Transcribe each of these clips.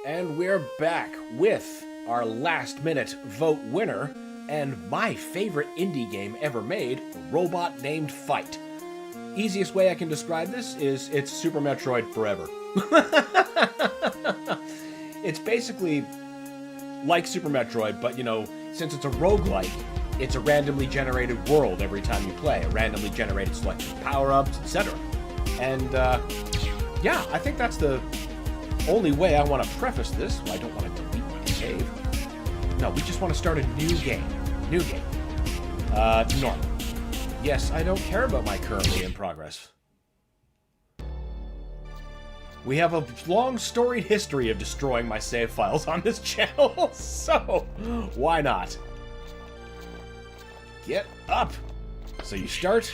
And we're back with our last minute vote winner and my favorite indie game ever made, Robot Named Fight. Easiest way I can describe this is it's Super Metroid Forever. It's basically like Super Metroid, but since it's a roguelike, it's a randomly generated world every time you play, a randomly generated selection of power-ups, etc. And yeah, I think that's the only way I want to preface this. I don't want to delete my save. No, we just want to start a new game. Normal. Yes, I don't care about my currently in progress. We have a long storied history of destroying my save files on this channel, so why not? Get up! So you start,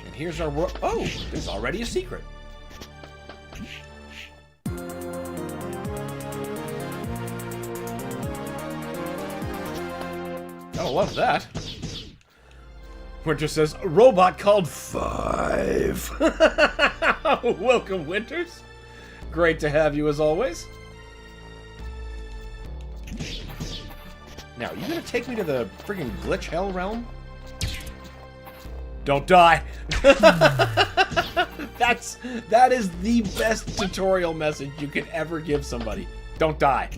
and here's our world. Oh, there's already a secret. I love that. Winter says, a robot called 5. Welcome, Winters. Great to have you as always. Now, you gonna take me to the friggin' glitch hell realm? Don't die. That is the best tutorial message you can ever give somebody. Don't die.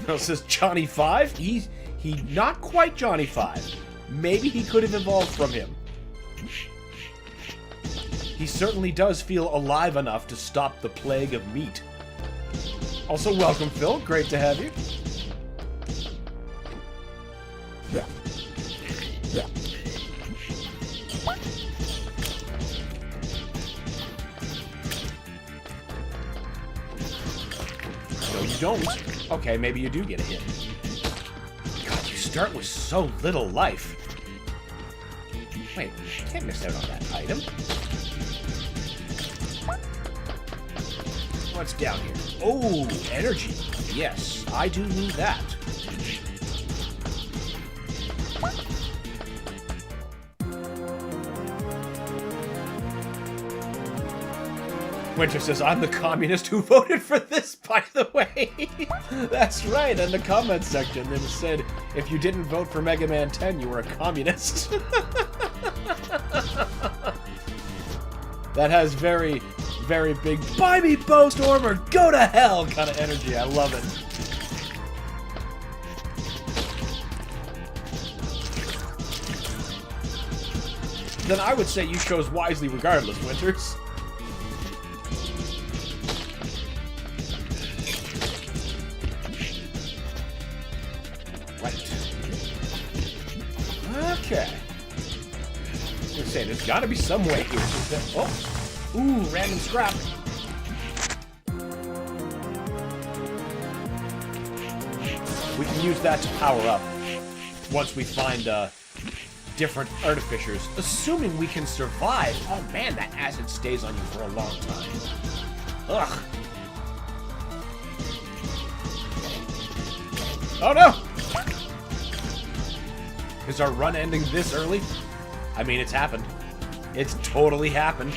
It says Johnny 5. He not quite Johnny 5. Maybe he could have evolved from him. He certainly does feel alive enough to stop the plague of meat. Also, welcome, Phil. Great to have you. Yeah. No, you don't. Okay, maybe you do get a hit. God, you start with so little life. Wait, you can't miss out on that item. What's down here? Oh, energy. Yes, I do need that. Winter says, I'm the communist who voted for this, by the way. That's right, in the comments section, it said, if you didn't vote for Mega Man 10, you were a communist. That has very, very big, buy me Bowstorm or go to hell kind of energy. I love it. Then I would say you chose wisely regardless, Winters. Okay. I was gonna say, there's gotta be some way here. Oh! Ooh, random scrap. We can use that to power up once we find different artificers, assuming we can survive. Oh man, that acid stays on you for a long time. Ugh. Oh no! Is our run ending this early? I mean, it's happened. It's totally happened.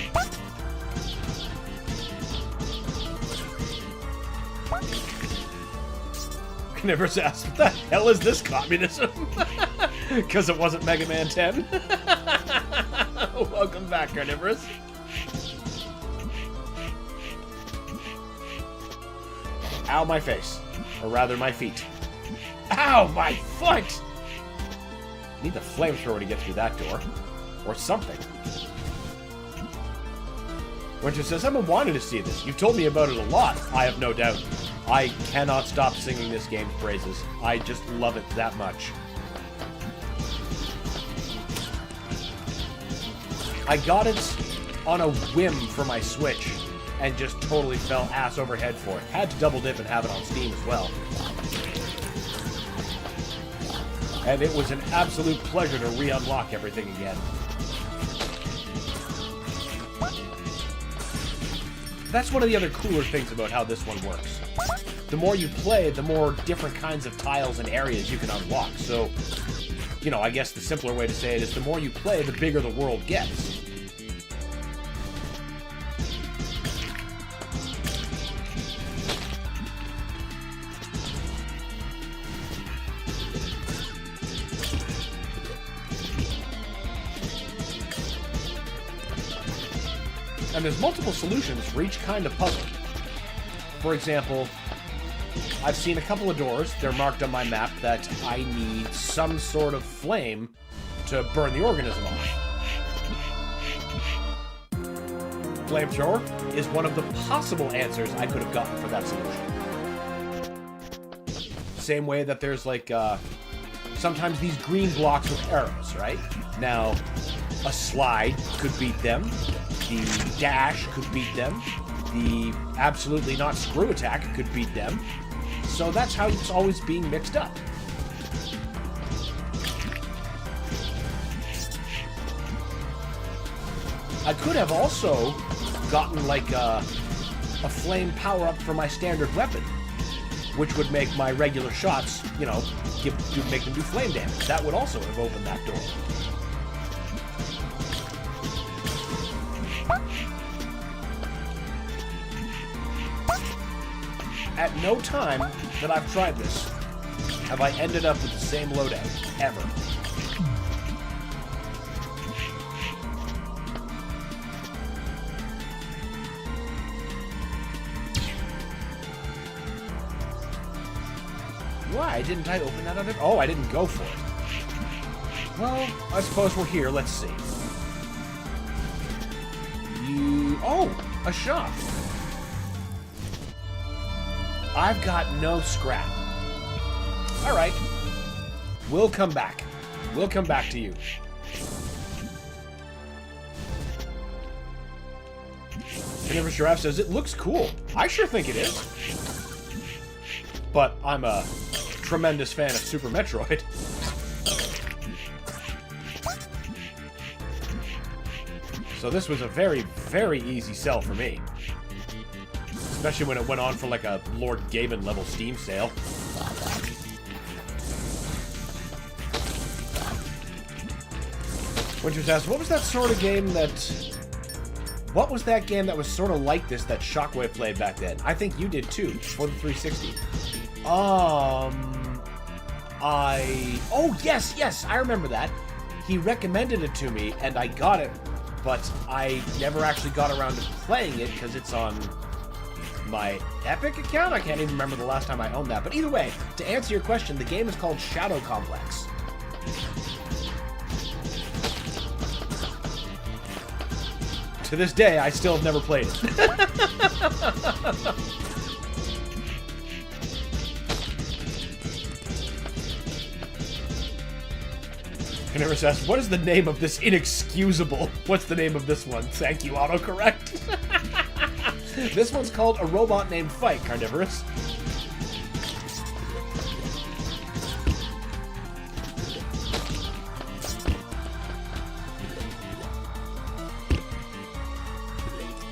Carnivorous asked, what the hell is this communism? Because it wasn't Mega Man 10. Welcome back, Carnivorous. Ow, my face. Or rather, my feet. Ow, my foot! Need the flamethrower to get through that door. Or something. Winter says, I've been wanting to see this. You've told me about it a lot. I have no doubt. I cannot stop singing this game's praises. I just love it that much. I got it on a whim for my Switch and just totally fell ass over head for it. Had to double dip and have it on Steam as well. And it was an absolute pleasure to re-unlock everything again. That's one of the other cooler things about how this one works. The more you play, the more different kinds of tiles and areas you can unlock. So, I guess the simpler way to say it is the more you play, the bigger the world gets. And there's multiple solutions for each kind of puzzle. For example, I've seen a couple of doors, they're marked on my map, that I need some sort of flame to burn the organism off. Flamethrower is one of the possible answers I could have gotten for that solution. Same way that there's like, sometimes these green blocks with arrows, right? Now, a slide could beat them, the dash could beat them, the absolutely not screw attack could beat them. So that's how it's always being mixed up. I could have also gotten like a flame power-up for my standard weapon, which would make my regular shots, you know, make them do flame damage. That would also have opened that door. At no time that I've tried this have I ended up with the same loadout, ever. Why didn't I open that other... Oh, I didn't go for it. Well, I suppose we're here. Let's see. Oh, a shop. I've got no scrap. All right. We'll come back. We'll come back to you. Jennifer Giraffe says, it looks cool. I sure think it is. But I'm a tremendous fan of Super Metroid. So this was a very, very easy sell for me. Especially when it went on for like a Lord Gaben level Steam sale. Winters asks, what was that sort of game that... What was that game that was sort of like this that Shockwave played back then? I think you did too, for the 360. Oh, yes, I remember that. He recommended it to me, and I got it, but I never actually got around to playing it, because it's on my Epic account? I can't even remember the last time I owned that. But either way, to answer your question, the game is called Shadow Complex. To this day, I still have never played it. Canaris asks, what is the name of this inexcusable? What's the name of this one? Thank you, autocorrect. This one's called A Robot Named Fight, Carnivorous.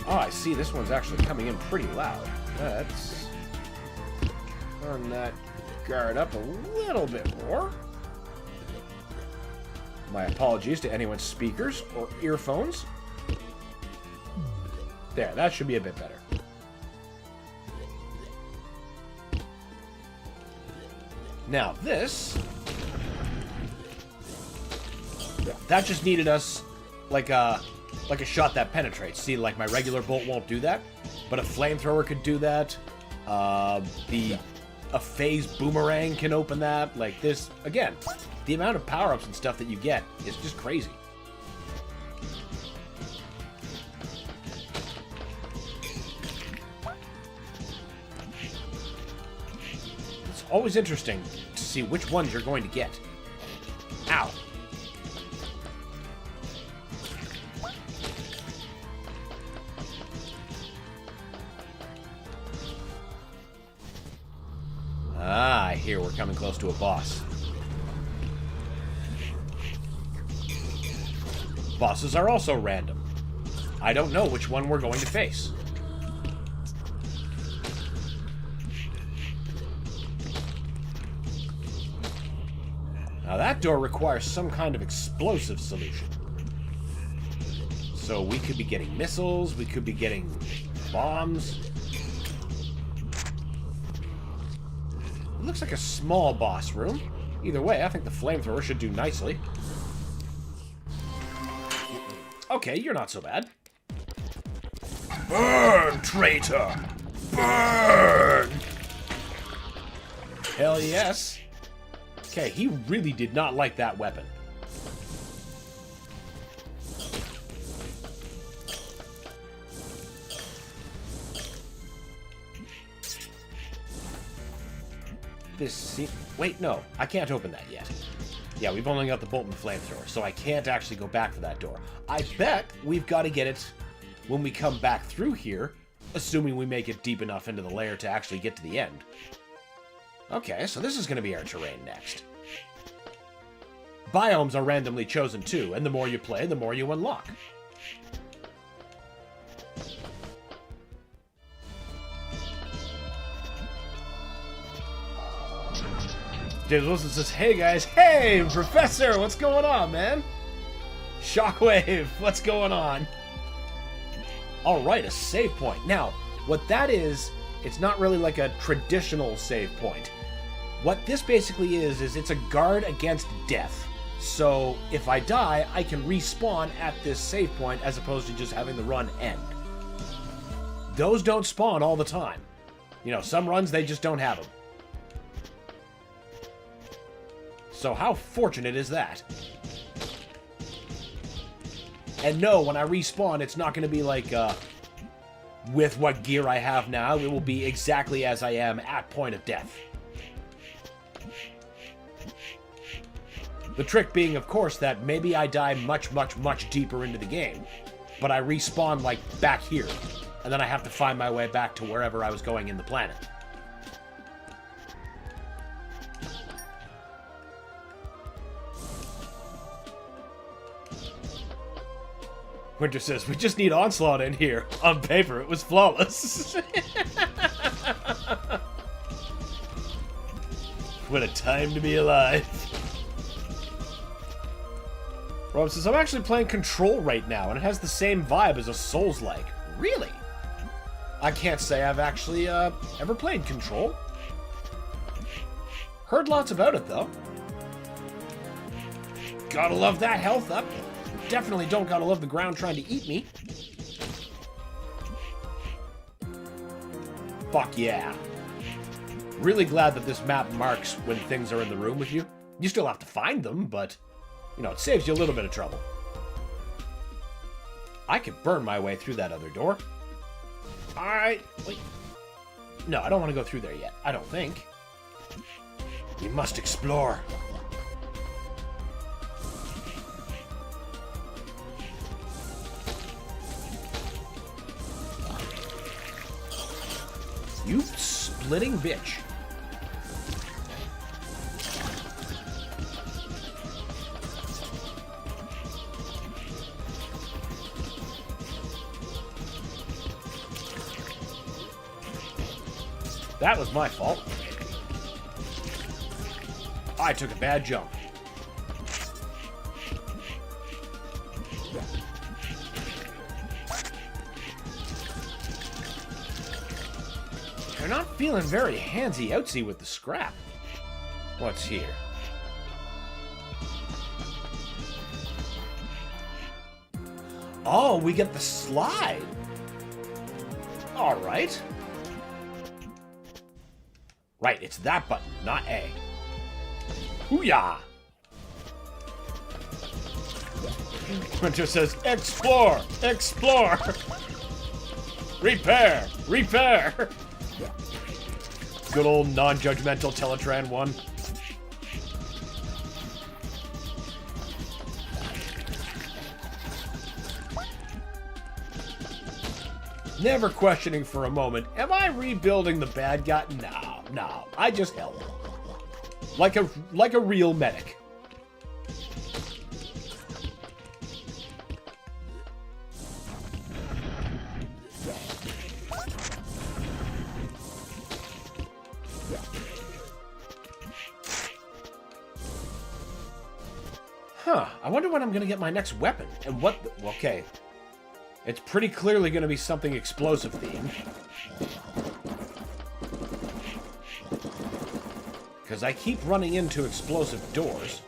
Oh, I see. This one's actually coming in pretty loud. Let's turn that guard up a little bit more. My apologies to anyone's speakers or earphones. There, that should be a bit better. Now, this... that just needed us like a shot that penetrates. See, like my regular bolt won't do that, but a flamethrower could do that. A phase boomerang can open that. Like this, again, the amount of power-ups and stuff that you get is just crazy. It's always interesting to see which ones you're going to get. Ow. Ah, I hear we're coming close to a boss. Bosses are also random. I don't know which one we're going to face. Now that door requires some kind of explosive solution. So we could be getting missiles, we could be getting bombs. It looks like a small boss room. Either way, I think the flamethrower should do nicely. Okay, you're not so bad. Burn, traitor! Burn! Hell yes. Okay, he really did not like that weapon. Wait, no. I can't open that yet. Yeah, we've only got the bolt and flamethrower, so I can't actually go back for that door. I bet we've got to get it when we come back through here, assuming we make it deep enough into the lair to actually get to the end. Okay, so this is going to be our terrain next. Biomes are randomly chosen too, and the more you play, the more you unlock. James Wilson says, hey guys, hey Professor, what's going on, man? Shockwave, what's going on? Alright, a save point. Now, what that is, it's not really like a traditional save point. What this basically is it's a guard against death. So, if I die, I can respawn at this save point as opposed to just having the run end. Those don't spawn all the time. You know, some runs, they just don't have them. So how fortunate is that? And no, when I respawn, it's not going to be like, with what gear I have now. It will be exactly as I am at point of death. The trick being, of course, that maybe I die much, much, much deeper into the game, but I respawn, like, back here, and then I have to find my way back to wherever I was going in the planet. Winter says, we just need Onslaught in here. On paper, it was flawless. What a time to be alive. Rob says, I'm actually playing Control right now, and it has the same vibe as a Souls-like. Really? I can't say I've actually ever played Control. Heard lots about it, though. Gotta love that health up. Definitely don't gotta love the ground trying to eat me. Fuck yeah. Really glad that this map marks when things are in the room with you. You still have to find them, but, you know, it saves you a little bit of trouble. I could burn my way through that other door. Alright, wait. No, I don't want to go through there yet. I don't think. We must explore. You splitting bitch. That was my fault. I took a bad jump. They're not feeling very handsy-outsy with the scrap. What's here? Oh, we get the slide. All right. Right, it's that button, not A. Hoo-yah! Winter says, explore! Explore! Repair! Repair! Good old non-judgmental Teletran 1. Never questioning for a moment, am I rebuilding the bad guy? No, no, I just help. Like a real medic. Huh, I wonder when I'm gonna get my next weapon, and what okay. It's pretty clearly gonna be something explosive themed. Because I keep running into explosive doors.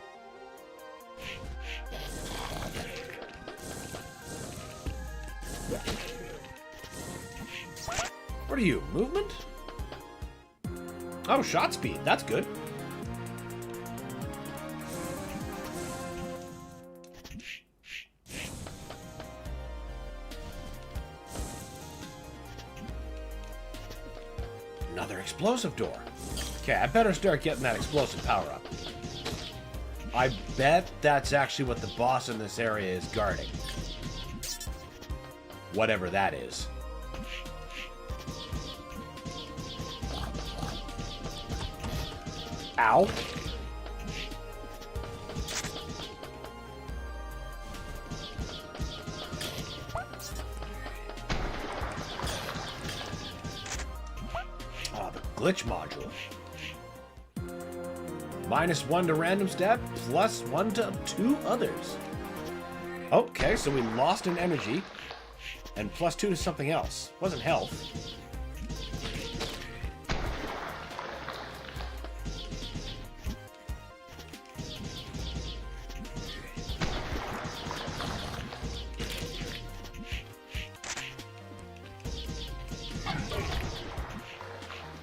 What are you, movement? Oh, shot speed. That's good. Another explosive door. Okay, I better start getting that explosive power up. I bet that's actually what the boss in this area is guarding. Whatever that is. Ow. Ah, the glitch module. -1 to random stat, +1 to 2 others. Okay, so we lost an energy, and +2 to something else. Wasn't health.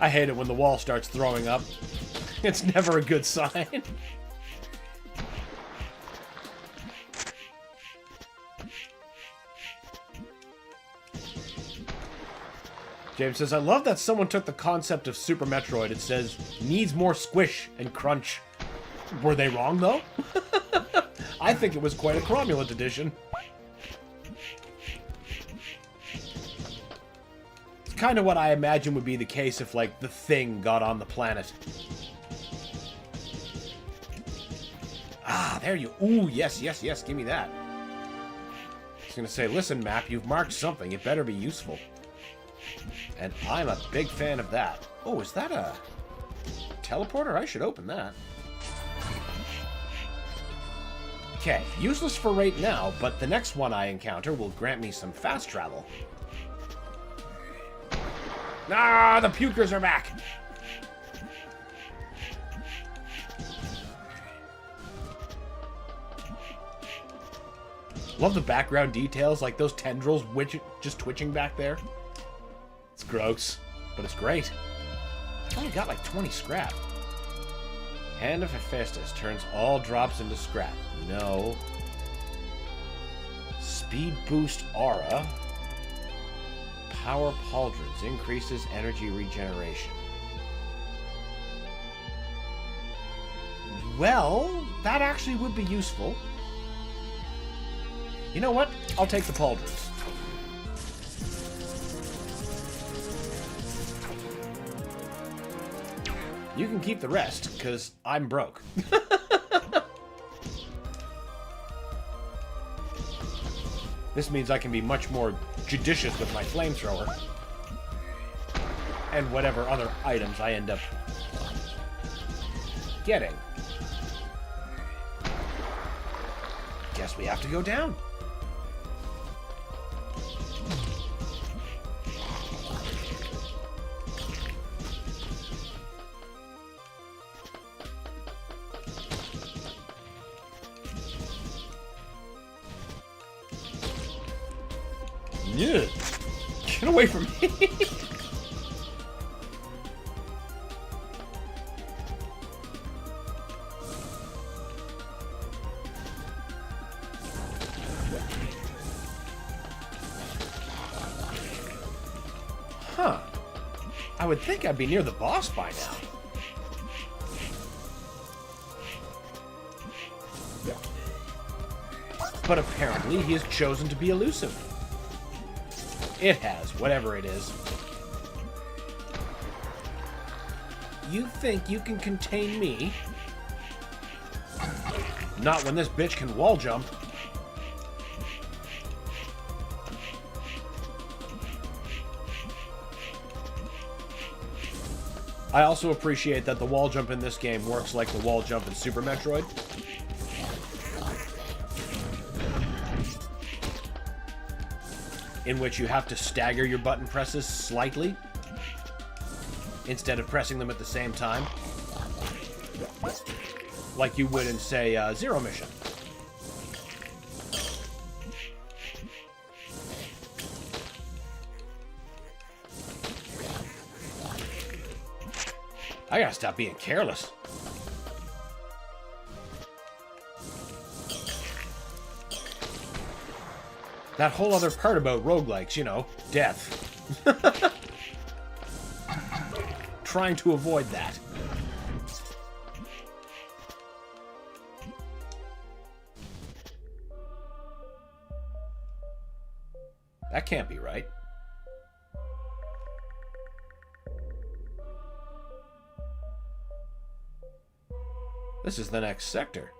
I hate it when the wall starts throwing up. It's never a good sign. James says, I love that someone took the concept of Super Metroid. It says, needs more squish and crunch. Were they wrong, though? I think it was quite a cromulent edition. It's kind of what I imagine would be the case if, like, the Thing got on the planet. Ah, there you... Ooh, yes, yes, yes, give me that. I was going to say, listen, map, you've marked something. It better be useful. And I'm a big fan of that. Oh, is that a teleporter? I should open that. Okay, useless for right now, but the next one I encounter will grant me some fast travel. Ah, the pukers are back! Love the background details, like those tendrils just twitching back there. It's gross, but it's great. I only got like 20 scrap. Hand of Hephaestus turns all drops into scrap. No. Speed boost aura. Power pauldrons increases energy regeneration. Well, that actually would be useful. You know what? I'll take the pauldrons. You can keep the rest, because I'm broke. This means I can be much more judicious with my flamethrower. And whatever other items I end up getting. Guess we have to go down. Yeah. Get away from me. Huh. I would think I'd be near the boss by now. But apparently he has chosen to be elusive. It has, whatever it is. You think you can contain me? Not when this bitch can wall jump. I also appreciate that the wall jump in this game works like the wall jump in Super Metroid. In which you have to stagger your button presses slightly instead of pressing them at the same time, like you would in, say, Zero Mission. I gotta stop being careless. That whole other part about roguelikes, you know, death. Trying to avoid that. That can't be right. This is the next sector.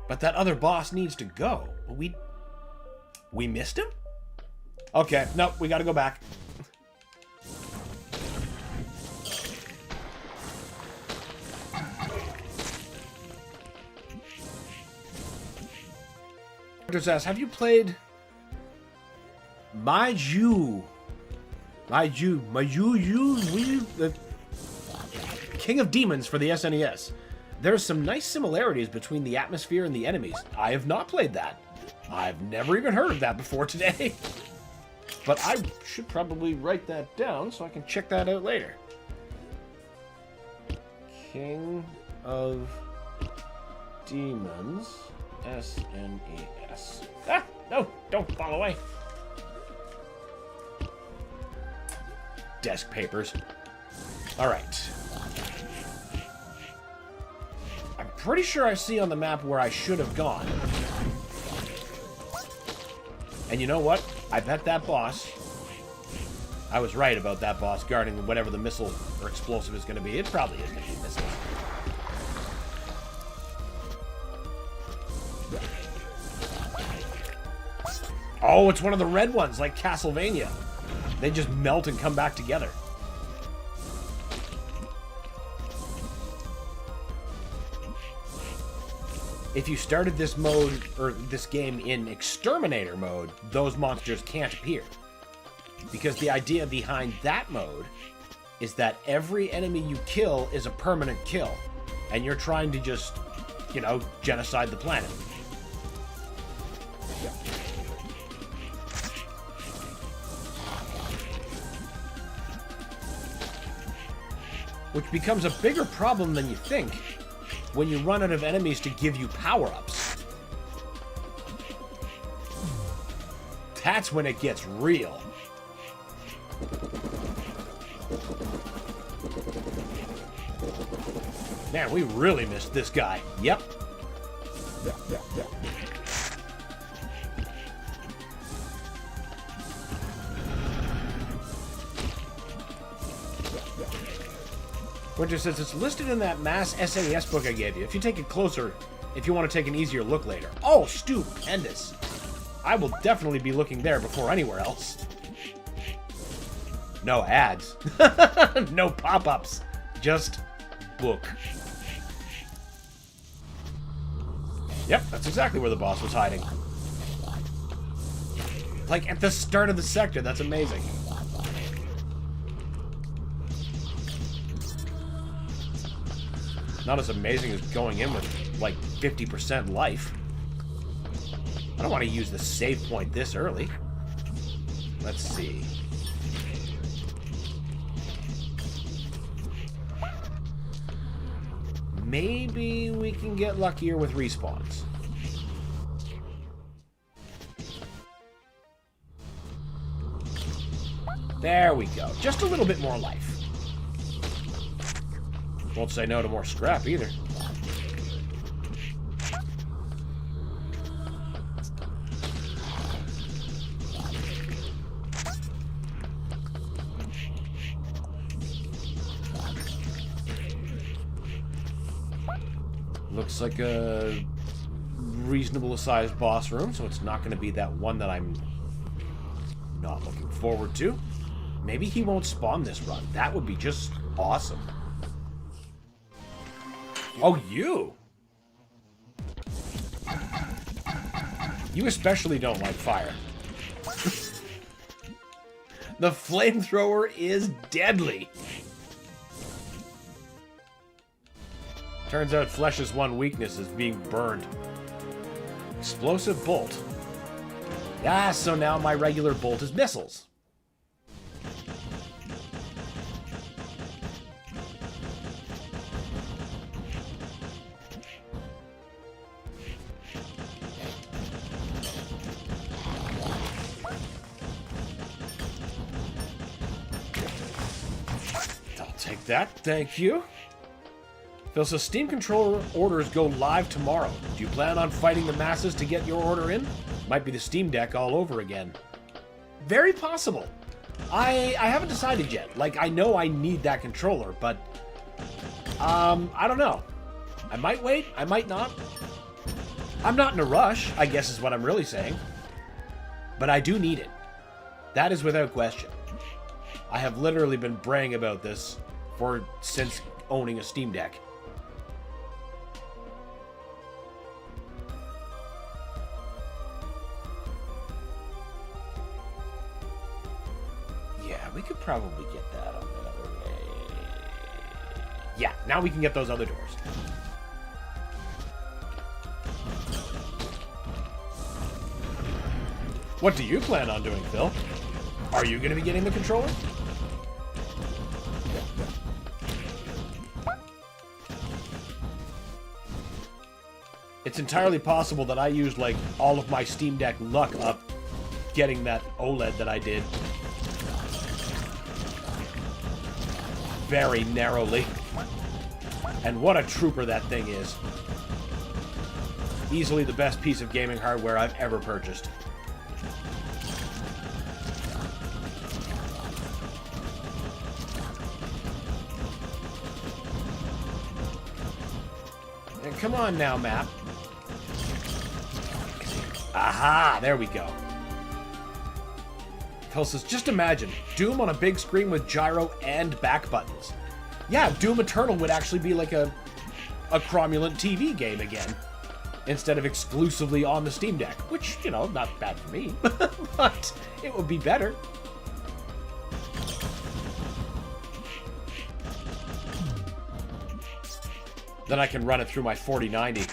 But that other boss needs to go. We missed him? Okay, no, we gotta go back. Says, have you played the King of Demons for the SNES? There's some nice similarities between the atmosphere and the enemies. I have not played that. I've never even heard of that before today. But I should probably write that down so I can check that out later. King of Demons, SNES. Ah, no, don't fall away. Desk papers. All right. I'm pretty sure I see on the map where I should have gone. And you know what? I bet that boss... I was right about that boss guarding whatever the missile or explosive is going to be. It probably is going to be missiles. Oh, it's one of the red ones, like Castlevania. They just melt and come back together. If you started this mode, or this game in Exterminator mode, those monsters can't appear. Because the idea behind that mode is that every enemy you kill is a permanent kill. And you're trying to just, you know, genocide the planet. Which becomes a bigger problem than you think when you run out of enemies to give you power-ups. That's when it gets real. Man, we really missed this guy. Yep. Winter says it's listed in that mass SNES book I gave you. If you take it closer, if you want to take an easier look later. Oh, stupendous. I will definitely be looking there before anywhere else. No ads. No pop-ups. Just book. Yep, that's exactly where the boss was hiding. Like at the start of the sector. That's amazing. Not as amazing as going in with, like, 50% life. I don't want to use the save point this early. Let's see. Maybe we can get luckier with respawns. There we go. Just a little bit more life. Won't say no to more scrap either. Looks like a reasonable sized boss room, so it's not going to be that one that I'm not looking forward to. Maybe he won't spawn this run. That would be just awesome. Oh, you! You especially don't like fire. The flamethrower is deadly. Turns out Flesh's one weakness is being burned. Explosive bolt. Ah, so now my regular bolt is missiles. Take that, thank you. Phil says, Steam controller orders go live tomorrow. Do you plan on fighting the masses to get your order in? Might be the Steam Deck all over again. Very possible. I haven't decided yet. Like, I know I need that controller, but I don't know. I might wait, I might not. I'm not in a rush, I guess is what I'm really saying. But I do need it. That is without question. I have literally been braying about this since owning a Steam Deck. Yeah, we could probably get that on the other way. Yeah, now we can get those other doors. What do you plan on doing, Phil? Are you going to be getting the controller? It's entirely possible that I used, like, all of my Steam Deck luck up getting that OLED that I did. Very narrowly. And what a trooper that thing is. Easily the best piece of gaming hardware I've ever purchased. And come on now, map. Aha! There we go. Phil says, just imagine, Doom on a big screen with gyro and back buttons. Yeah, Doom Eternal would actually be like a cromulent TV game again, instead of exclusively on the Steam Deck, which, you know, not bad for me, but it would be better. Then I can run it through my 4090.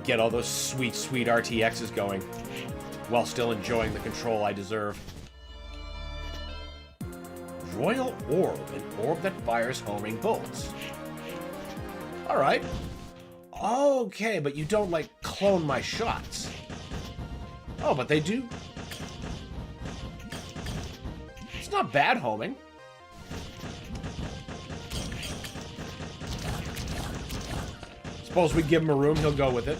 Get all those sweet, sweet RTXs going, while still enjoying the control I deserve. Royal Orb, an orb that fires homing bolts. Alright. Okay, but you don't, like, clone my shots. Oh, but they do. It's not bad homing. Suppose we give him a room, he'll go with it.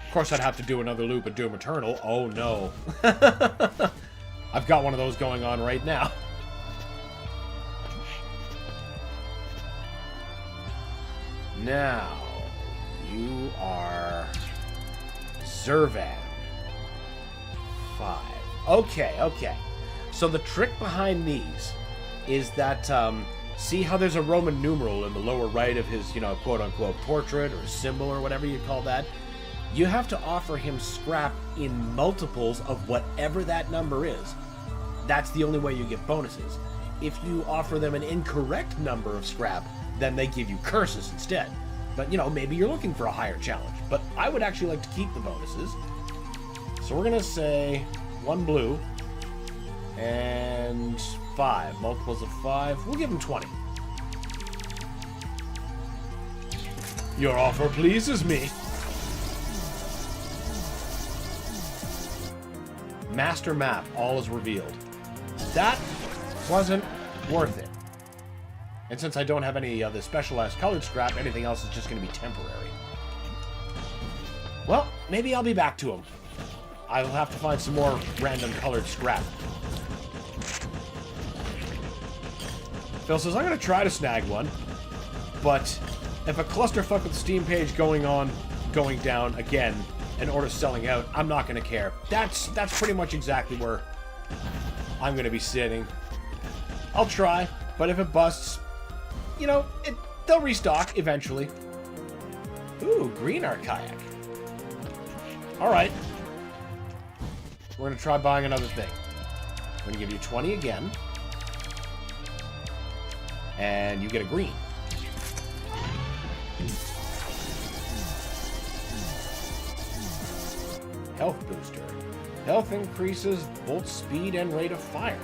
Of course, I'd have to do another loop of Doom Eternal. Oh, no. I've got one of those going on right now. Now, you are Zervan. 5. Okay, okay. So the trick behind these is that, see how there's a Roman numeral in the lower right of his, you know, quote-unquote portrait or symbol or whatever you call that? You have to offer him scrap in multiples of whatever that number is. That's the only way you get bonuses. If you offer them an incorrect number of scrap, then they give you curses instead. But, you know, maybe you're looking for a higher challenge. But I would actually like to keep the bonuses. So we're going to say 1 blue and 5. Multiples of 5. We'll give him 20. Your offer pleases me. Master map, all is revealed. That wasn't worth it. And since I don't have any of the specialized colored scrap, anything else is just going to be temporary. Well, maybe I'll be back to him. I'll have to find some more random colored scrap. Phil says, I'm going to try to snag one, but if a clusterfuck with the Steam page going down again, and order selling out, I'm not going to care. That's pretty much exactly where I'm going to be sitting. I'll try, but if it busts, you know, they'll restock eventually. Ooh, green art kayak. Alright. We're going to try buying another thing. I'm going to give you 20 again. And you get a green. Health booster. Health increases bolt speed and rate of fire.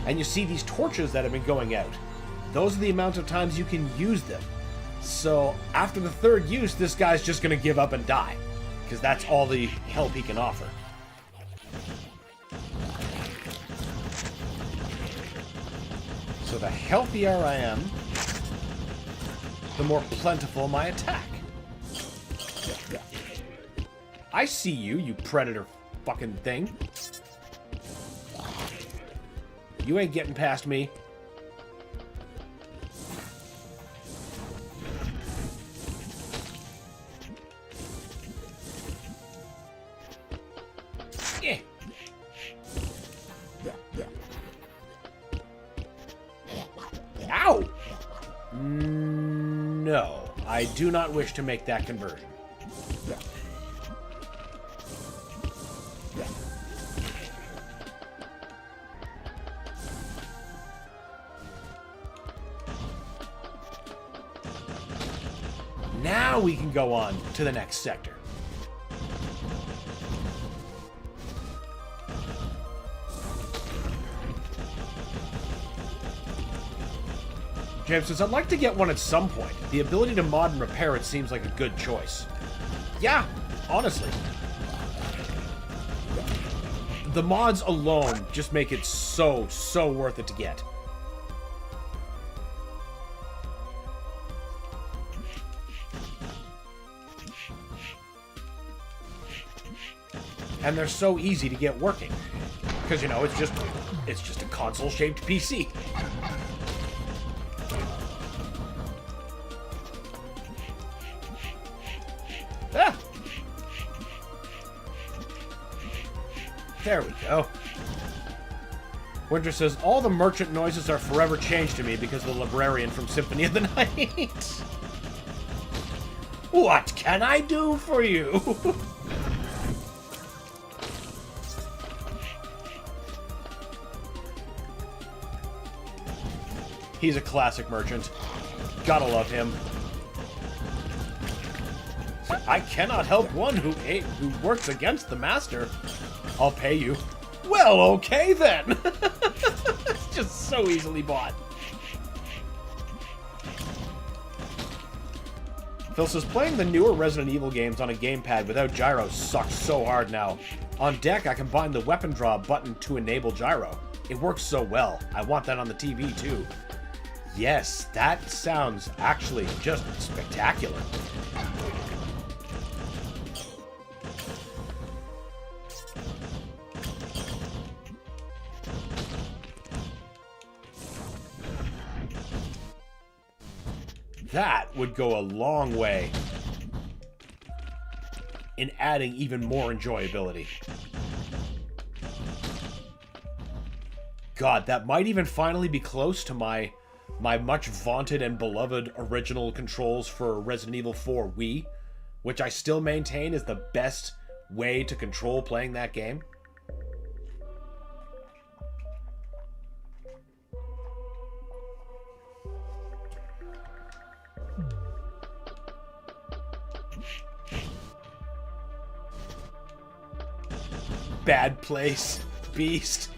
And you see these torches that have been going out. Those are the amount of times you can use them. So after the third use, this guy's just going to give up and die. Because that's all the help he can offer. So the healthier I am, the more plentiful my attack. I see you, you predator fucking thing. You ain't getting past me. Yeah. Ow! No, I do not wish to make that conversion. Now we can go on to the next sector. James says, I'd like to get one at some point. The ability to mod and repair it seems like a good choice. Yeah, honestly. The mods alone just make it so worth it to get. And they're so easy to get working. Because, you know, it's just a console-shaped PC. Ah! There we go. Winter says, all the merchant noises are forever changed to me because of the librarian from Symphony of the Night. What can I do for you? He's a classic merchant. Gotta love him. I cannot help one who works against the master. I'll pay you. Well, okay then. It's just so easily bought. Phil says, playing the newer Resident Evil games on a gamepad without gyro sucks so hard now. On deck, I combine the weapon draw button to enable gyro. It works so well. I want that on the TV too. Yes, that sounds actually just spectacular. That would go a long way in adding even more enjoyability. God, that might even finally be close to my much vaunted and beloved original controls for Resident Evil 4 Wii, which I still maintain is the best way to control playing that game. Bad place, beast.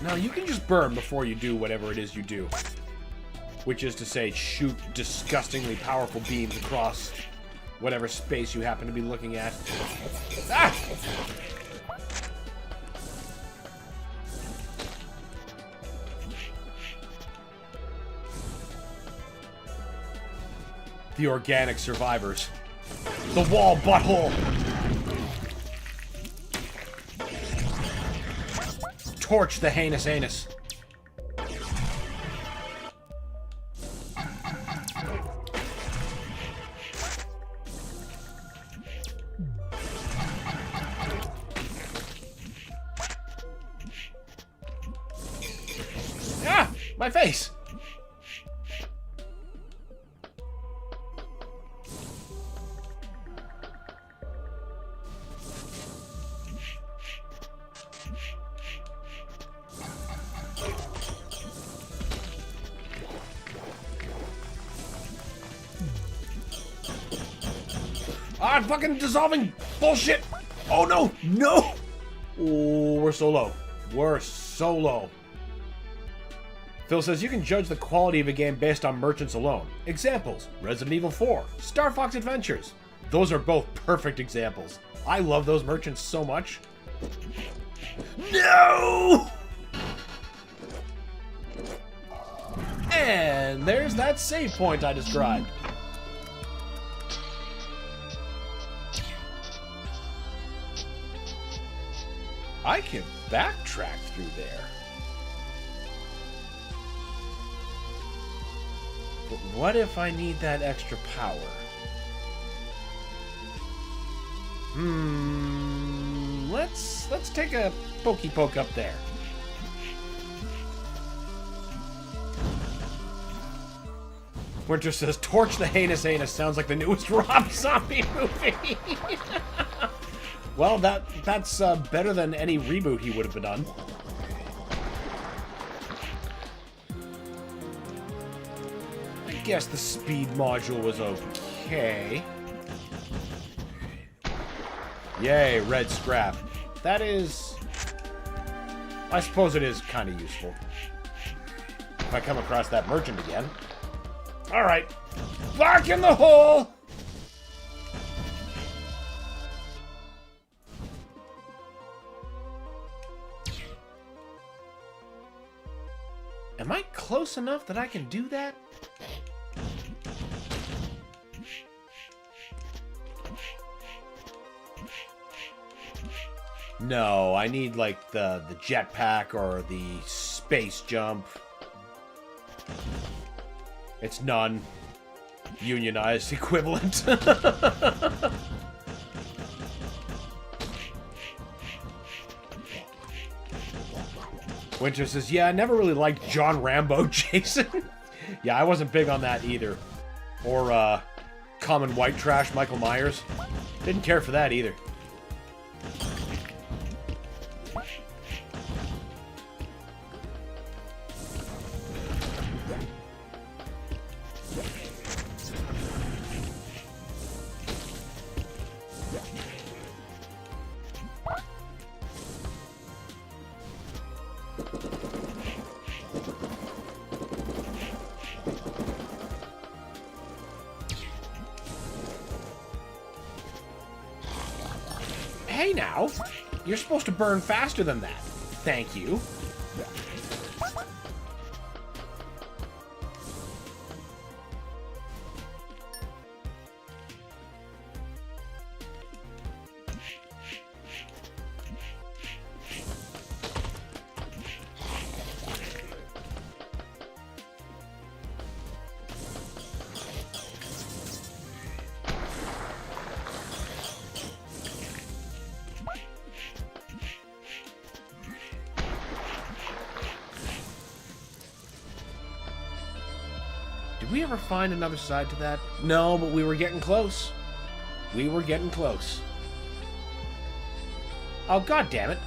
No, you can just burn before you do whatever it is you do. Which is to say, shoot disgustingly powerful beams across whatever space you happen to be looking at. Ah! The organic survivors. The wall butthole! Torch the heinous anus. Ah! My face! Ah, fucking dissolving bullshit! Oh no! No! Oh, we're so low. We're so low. Phil says you can judge the quality of a game based on merchants alone. Examples: Resident Evil 4, Star Fox Adventures. Those are both perfect examples. I love those merchants so much. No! And there's that save point I described. I can backtrack through there. But what if I need that extra power? Let's take a pokey poke up there. Winter says, "Torch the heinous anus" sounds like the newest Rob Zombie movie. Well, that's better than any reboot he would have done. I guess the speed module was okay. Yay, red scrap. That is... I suppose it is kind of useful. If I come across that merchant again. Alright. Back in the hole! Am I close enough that I can do that? No, I need like the jetpack or the space jump. It's none. Unionized equivalent. Winter says, yeah, I never really liked John Rambo Jason. Yeah, I wasn't big on that either. Or, Common White Trash Michael Myers. Didn't care for that either. Hey now, you're supposed to burn faster than that. Thank you. Did we ever find another side to that? No, but we were getting close. We were getting close. Oh, god damn it.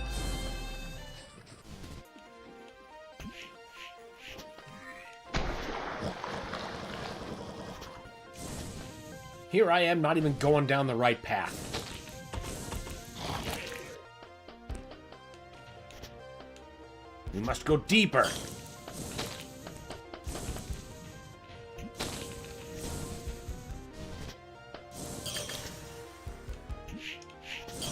Here I am, not even going down the right path. We must go deeper.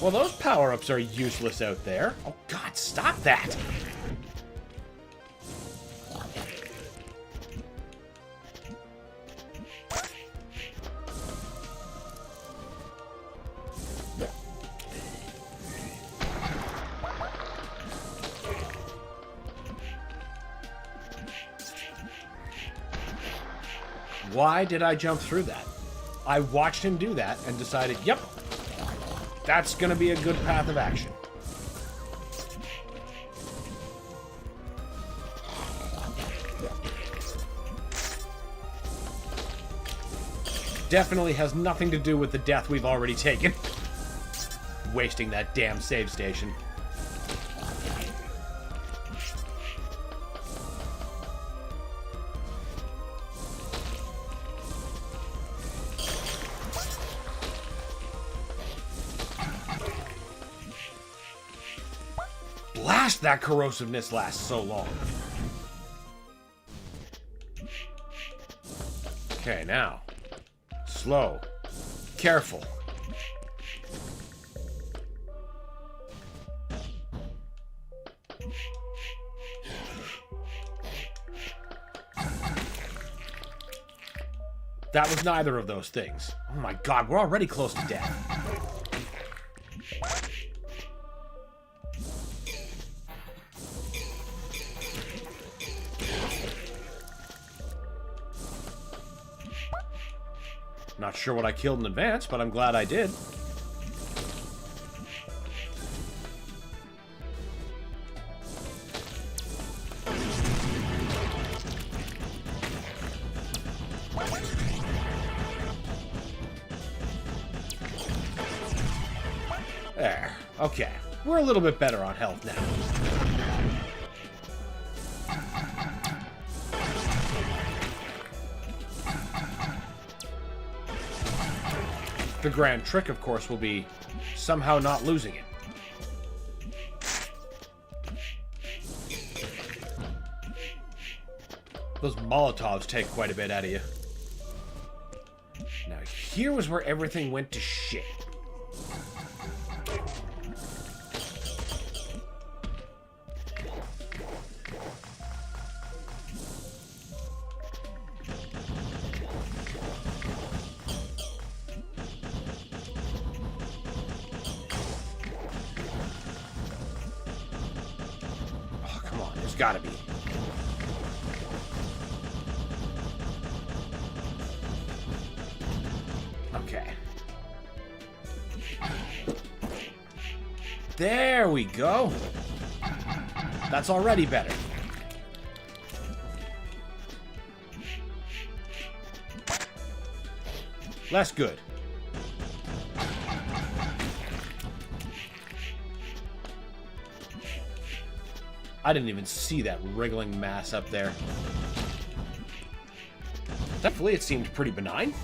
Well, those power-ups are useless out there. Oh, God, stop that! Why did I jump through that? I watched him do that and decided, yep, that's gonna be a good path of action. Definitely has nothing to do with the death we've already taken. Wasting that damn save station. blast that corrosiveness lasts so long? Okay, now. Slow. Careful. That was neither of those things. Oh my god, we're already close to death. Not sure what I killed in advance, but I'm glad I did. There. Okay. We're a little bit better on health now. The grand trick, of course, will be somehow not losing it. Those Molotovs take quite a bit out of you. Now, here was where everything went to shit. There's gotta be. Okay. There we go. That's already better. Less good. I didn't even see that wriggling mass up there. Definitely, it seemed pretty benign.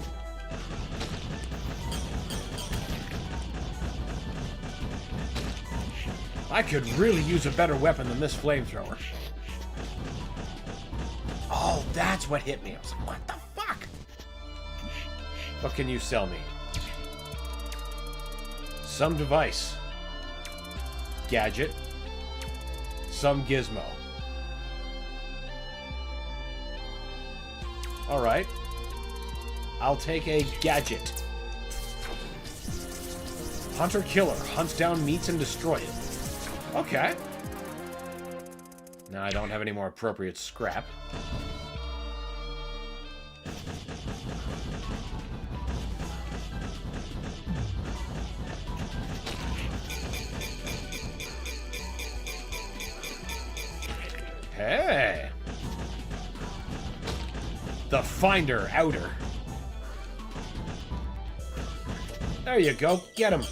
I could really use a better weapon than this flamethrower. Oh, that's what hit me. I was like, what the fuck? What can you sell me? Some device. Gadget. Some gizmo. Alright. I'll take a gadget. Hunter-killer. Hunts down meats and destroys it. Okay. Now I don't have any more appropriate scrap. Hey! The Finder Outer. There you go. Get him.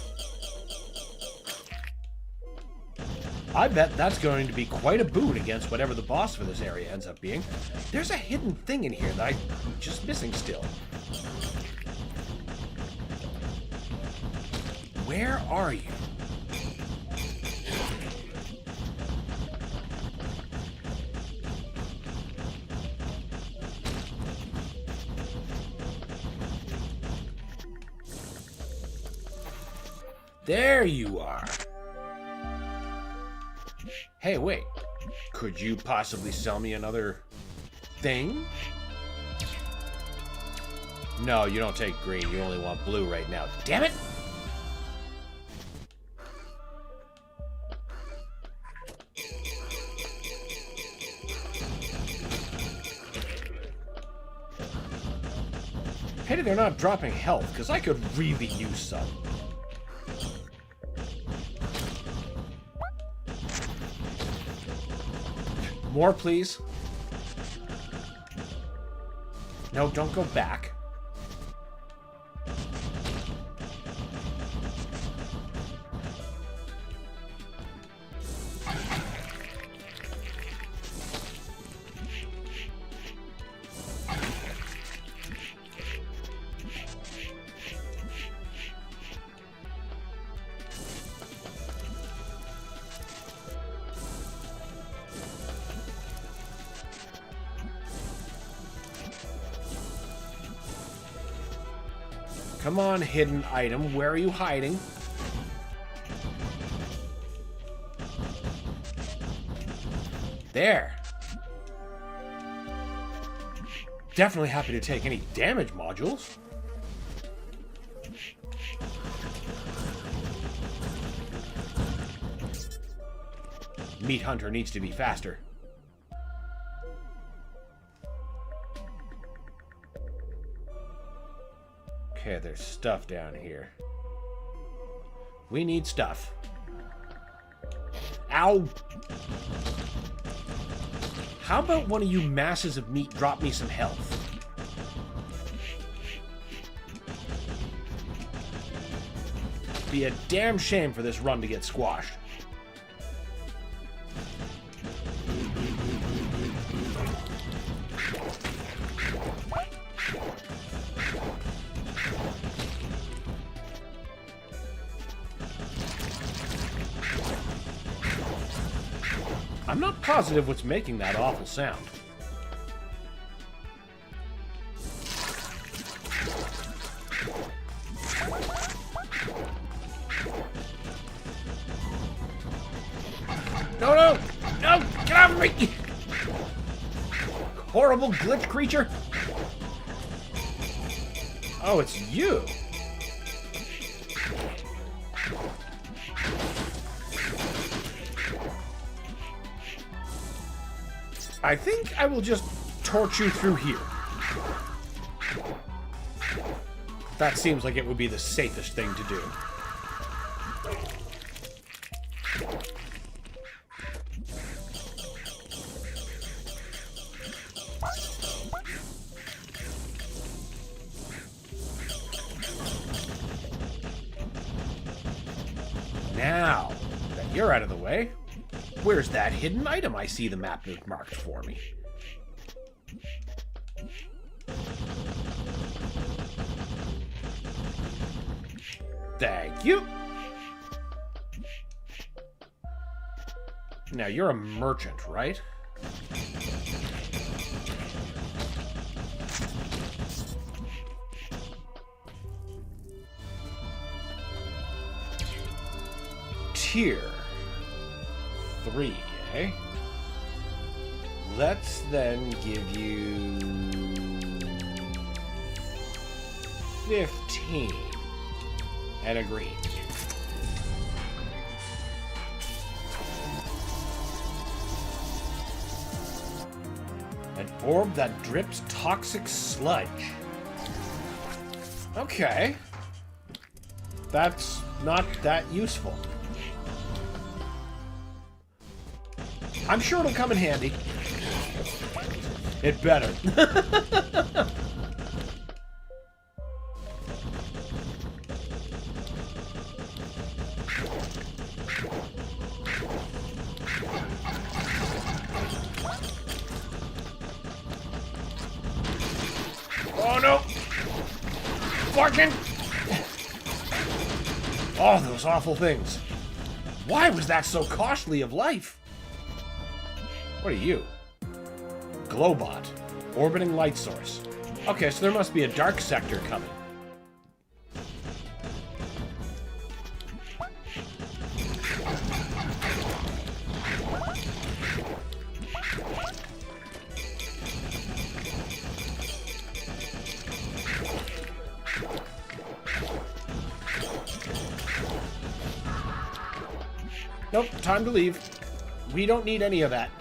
I bet that's going to be quite a boon against whatever the boss for this area ends up being. There's a hidden thing in here that I'm just missing still. Where are you? There you are. Hey, wait. Could you possibly sell me another thing? No, you don't take green. You only want blue right now. Damn it! Pity they're not dropping health, because I could really use some. More, please. No, don't go back. Come on, hidden item. Where are you hiding? There. Definitely happy to take any damage modules. Meat Hunter needs to be faster. Okay, there's stuff down here. We need stuff. Ow! How about one of you masses of meat drop me some health? Be a damn shame for this run to get squashed. I'm not positive what's making that awful sound. No, no! No! Get off of me! Horrible glitch creature! Oh, it's you! I think I will just torch you through here. That seems like it would be the safest thing to do. Now that you're out of the way, where's that hidden item I see the map marked for me? Thank you. Now, you're a merchant, right? Tier 3, eh? Let's then give you 15 and agree. An orb that drips toxic sludge. Okay. That's not that useful. I'm sure it'll come in handy. It better. Oh no! Fortune! Oh, those awful things. Why was that so costly of life? What are you? Glowbot. Orbiting light source. Okay, so there must be a dark sector coming. Nope, time to leave. We don't need any of that.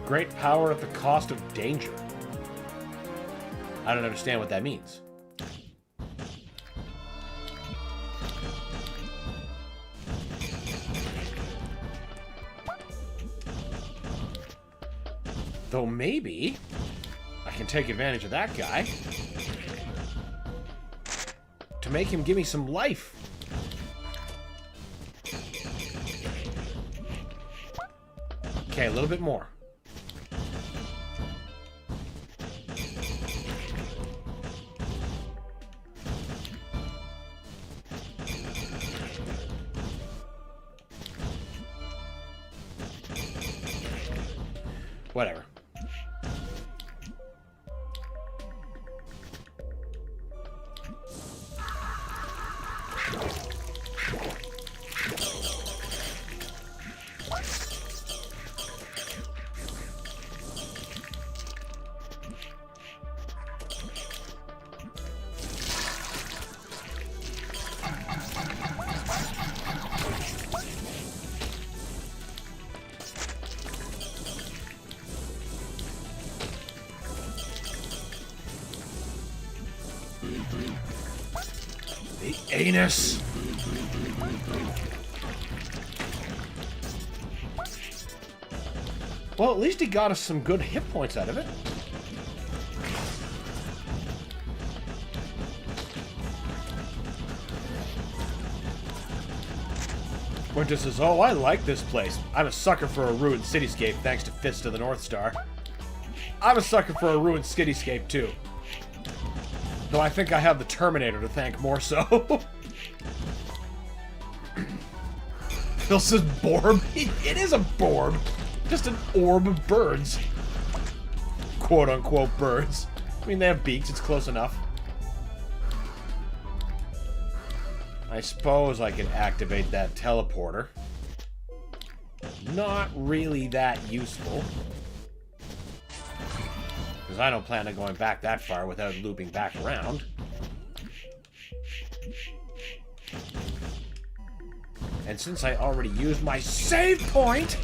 Great power at the cost of danger. I don't understand what that means. Though maybe I can take advantage of that guy to make him give me some life. Okay, a little bit more. Whatever. The anus. Well, at least he got us some good hit points out of it. Winter says, oh, I like this place. I'm a sucker for a ruined cityscape, thanks to Fist of the North Star. I'm a sucker for a ruined cityscape, too. Though I think I have the Terminator to thank more so. Phil says Borb. It is a Borb. Just an orb of birds. Quote-unquote birds. I mean, they have beaks. It's close enough. I suppose I can activate that teleporter. Not really that useful. Because I don't plan on going back that far without looping back around. And since I already used my save point...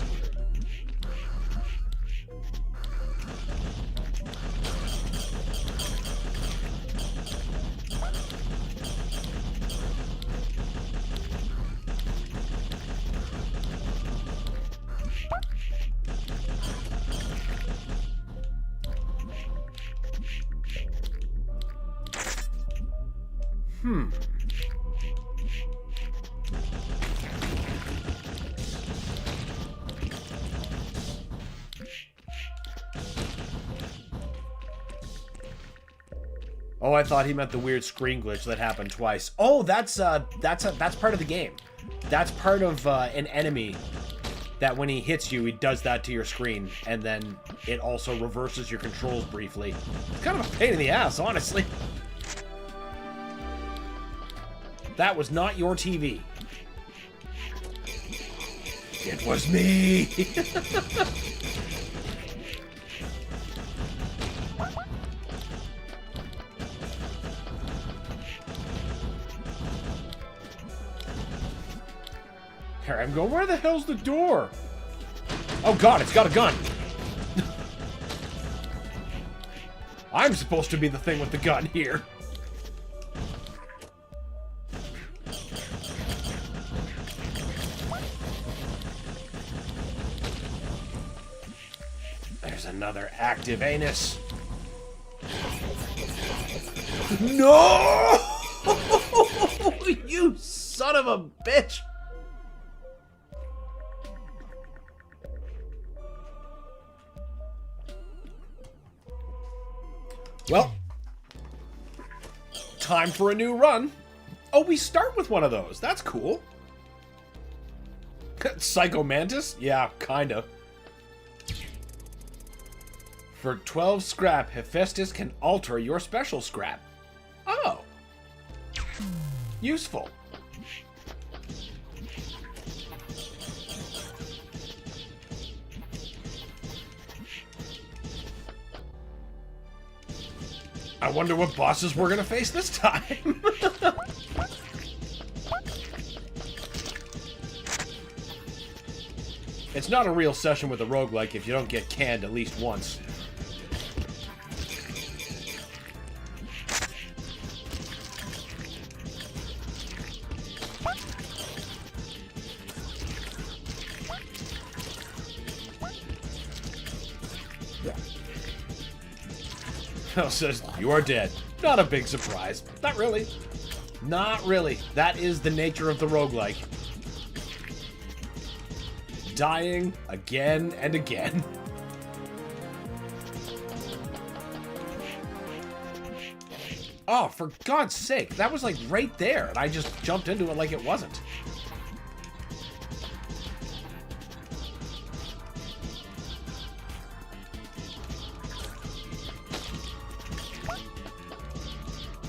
Oh, I thought he meant the weird screen glitch that happened twice. Oh, that's part of the game. That's part of an enemy that when he hits you, he does that to your screen, and then it also reverses your controls briefly. It's kind of a pain in the ass, honestly. That was not your TV. It was me! Here, I'm going, where the hell's the door? Oh god, it's got a gun! I'm supposed to be the thing with the gun here. There's another active anus. No! You son of a bitch! Well, time for a new run. Oh, we start with one of those. That's cool. Psycho Mantis? Yeah, kinda. For 12 scrap, Hephaestus can alter your special scrap. Oh. Useful. I wonder what bosses we're gonna face this time. It's not a real session with a roguelike if you don't get canned at least once. Phil says, you are dead. Not a big surprise. Not really. Not really. That is the nature of the roguelike. Dying again and again. Oh, for God's sake. That was like right there, and I just jumped into it like it wasn't.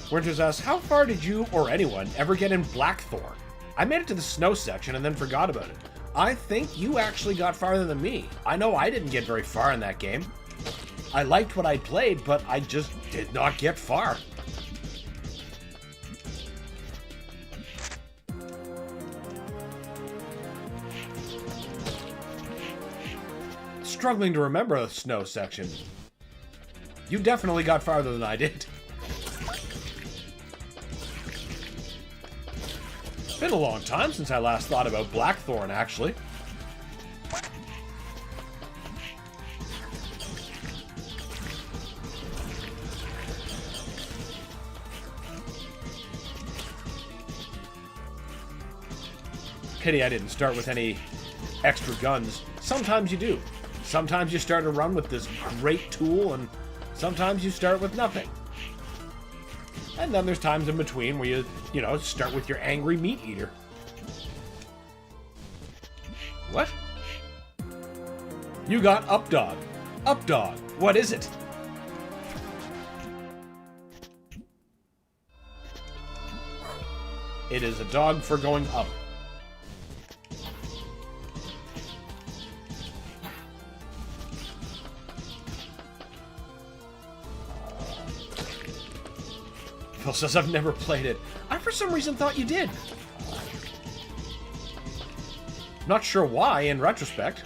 Winters asks, how far did you, or anyone, ever get in Blackthorn? I made it to the snow section and then forgot about it. I think you actually got farther than me. I know I didn't get very far in that game. I liked what I played, but I just did not get far. Struggling to remember the snow section. You definitely got farther than I did. It's been a long time since I last thought about Blackthorn, actually. Pity I didn't start with any extra guns. Sometimes you do. Sometimes you start a run with this great tool, and sometimes you start with nothing. And then there's times in between where you know, start with your angry meat eater. What? You got Updog. Updog. What is it? It is a dog for going up. Phil says, I've never played it. I, for some reason, thought you did. Not sure why, in retrospect.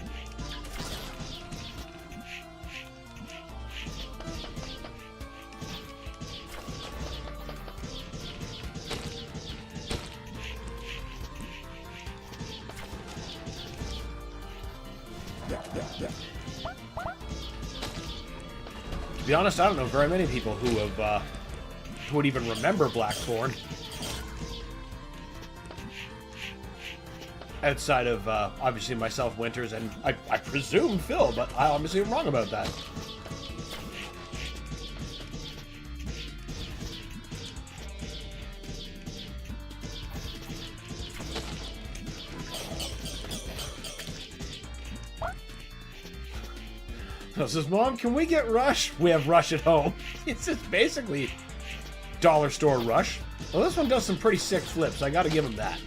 To be honest, I don't know very many people who have, who would even remember Blackthorn. Outside of, obviously, myself, Winters, and I presume Phil, but I obviously am wrong about that. Phil says, Mom, can we get Rush? We have Rush at home. It's just basically dollar store Rush. Well, this one does some pretty sick flips. I gotta give him that.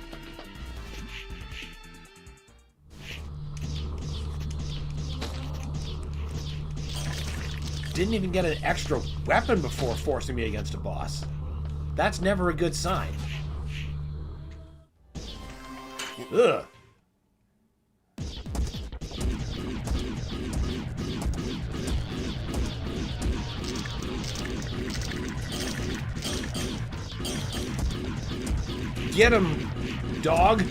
Didn't even get an extra weapon before forcing me against a boss. That's never a good sign. Ugh. Get him, dog.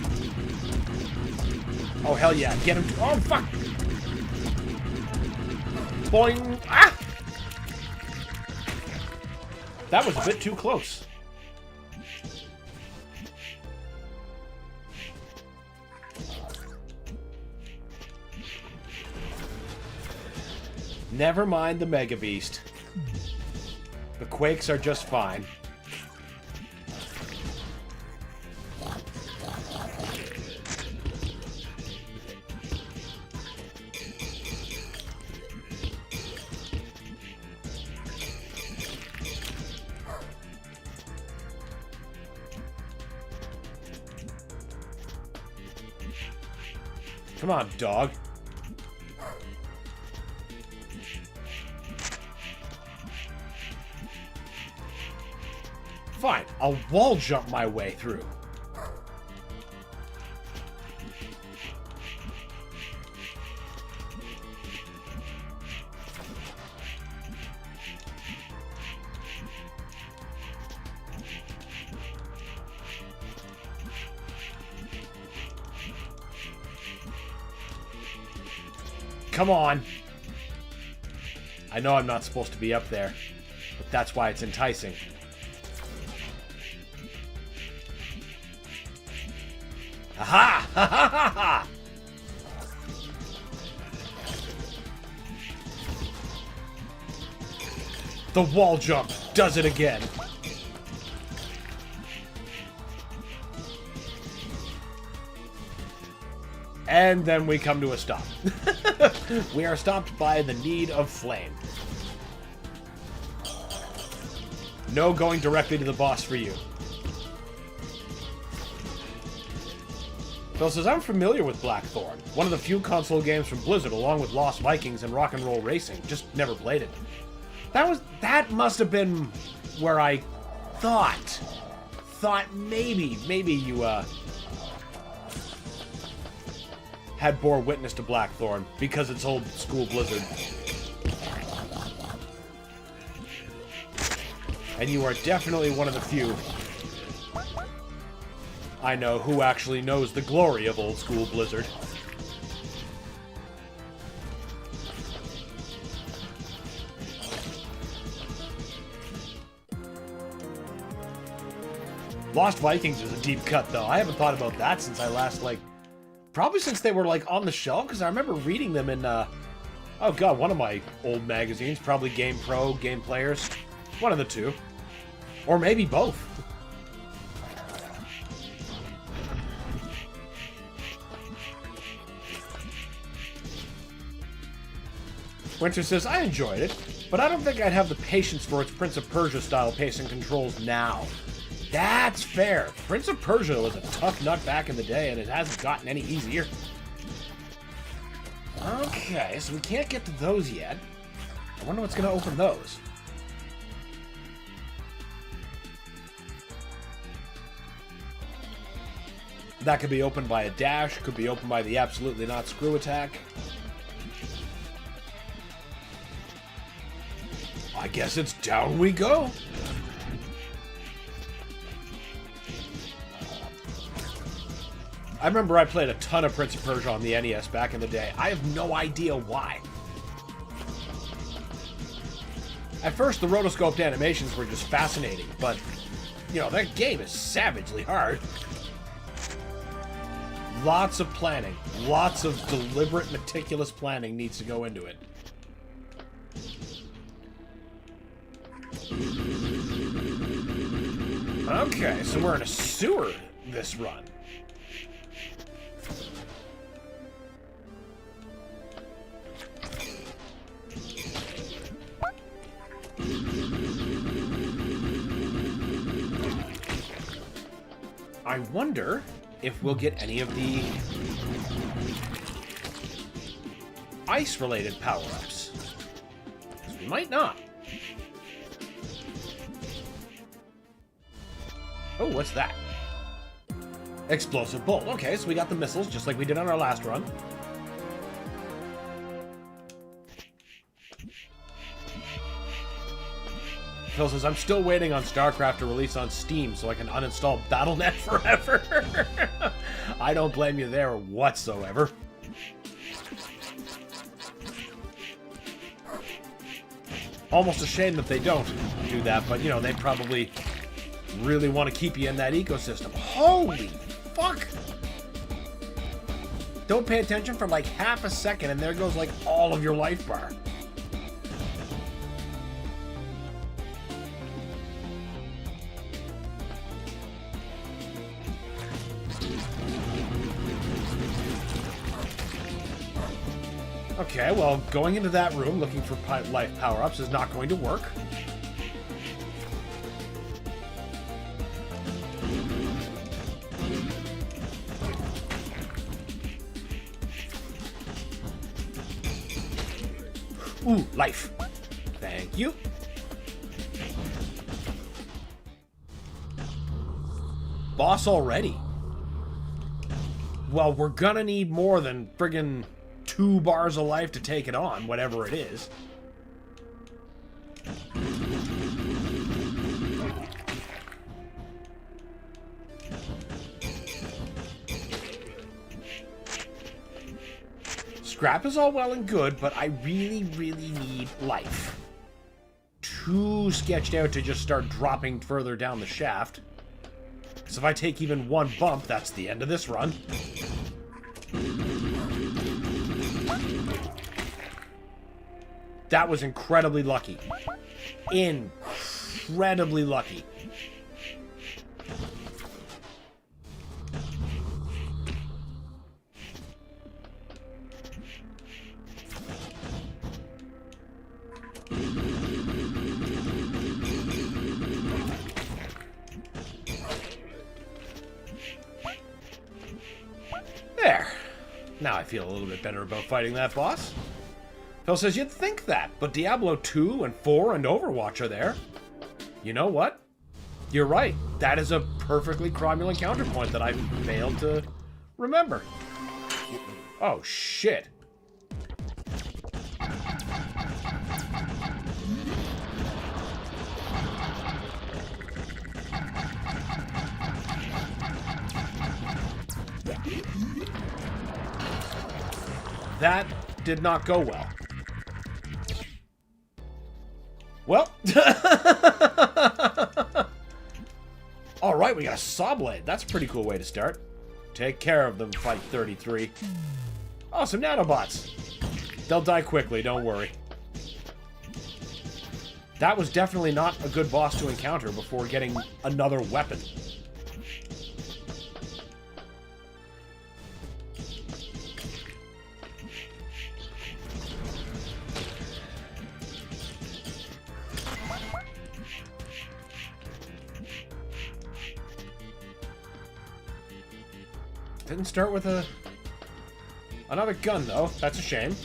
Oh, hell yeah. Get him. Oh, fuck. Boing. Ah! That was a bit too close. Never mind the Mega Beast. The Quakes are just fine. Come on, dog. Fine, I'll wall jump my way through. Come on. I know I'm not supposed to be up there, but that's why it's enticing. Aha! Ha ha ha ha! The wall jump does it again. And then we come to a stop. We are stopped by the need of flame. No going directly to the boss for you. Phil says, I'm familiar with Blackthorn. One of the few console games from Blizzard, along with Lost Vikings and Rock and Roll Racing. Just never played it. That must have been where I thought maybe you, had bore witness to Blackthorn, because it's old school Blizzard. And you are definitely one of the few I know who actually knows the glory of old school Blizzard. Lost Vikings is a deep cut, though. I haven't thought about that since I last, probably since they were, on the shelf, because I remember reading them in, oh god, one of my old magazines. Probably Game Pro, Game Players. One of the two. Or maybe both. Winter says, I enjoyed it, but I don't think I'd have the patience for its Prince of Persia style pacing controls now. That's fair. Prince of Persia was a tough nut back in the day, and it hasn't gotten any easier. Okay, so we can't get to those yet. I wonder what's going to open those. That could be opened by a dash, could be opened by the absolutely not screw attack. I guess it's down we go. I remember I played a ton of Prince of Persia on the NES back in the day. I have no idea why. At first, the rotoscoped animations were just fascinating, but, that game is savagely hard. Lots of planning. Lots of deliberate, meticulous planning needs to go into it. Okay, so we're in a sewer this run. I wonder if we'll get any of the ice-related power-ups. We might not. Oh, what's that? Explosive bolt. Okay, so we got the missiles, just like we did on our last run. Phil says, I'm still waiting on StarCraft to release on Steam so I can uninstall Battle.net forever. I don't blame you there whatsoever. Almost a shame that they don't do that, but, they probably really want to keep you in that ecosystem. Holy fuck! Don't pay attention for half a second and there goes all of your life bar. Okay, well, going into that room looking for life power-ups is not going to work. Ooh, life. Thank you. Boss already. Well, we're gonna need more than friggin' 2 bars of life to take it on, whatever it is. Scrap is all well and good, but I really, really need life. Too sketched out to just start dropping further down the shaft. Because if I take even one bump, that's the end of this run. That was incredibly lucky. Incredibly lucky. Now I feel a little bit better about fighting that boss. Phil says, you'd think that, but Diablo 2 and 4 and Overwatch are there. You know what? You're right. That is a perfectly cromulent counterpoint that I failed to remember. Oh, shit. That did not go well. Well. Alright, we got a saw blade. That's a pretty cool way to start. Take care of them, Fight 33. Oh, some nanobots. They'll die quickly, don't worry. That was definitely not a good boss to encounter before getting another weapon. Didn't start with another gun, though. That's a shame.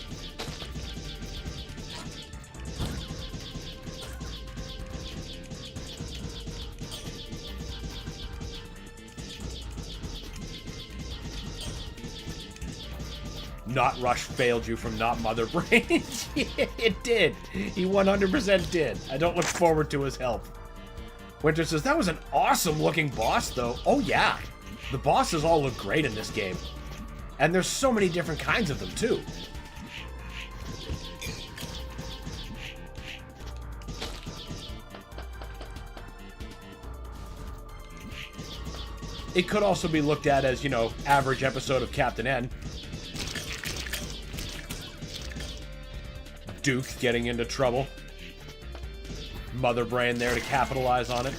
Not Rush failed you from not Mother Brain. It did. He 100% did. I don't look forward to his help. Winter says, that was an awesome looking boss, though. Oh, yeah. The bosses all look great in this game. And there's so many different kinds of them, too. It could also be looked at as, you know, average episode of Captain N. Duke getting into trouble. Mother Brain there to capitalize on it.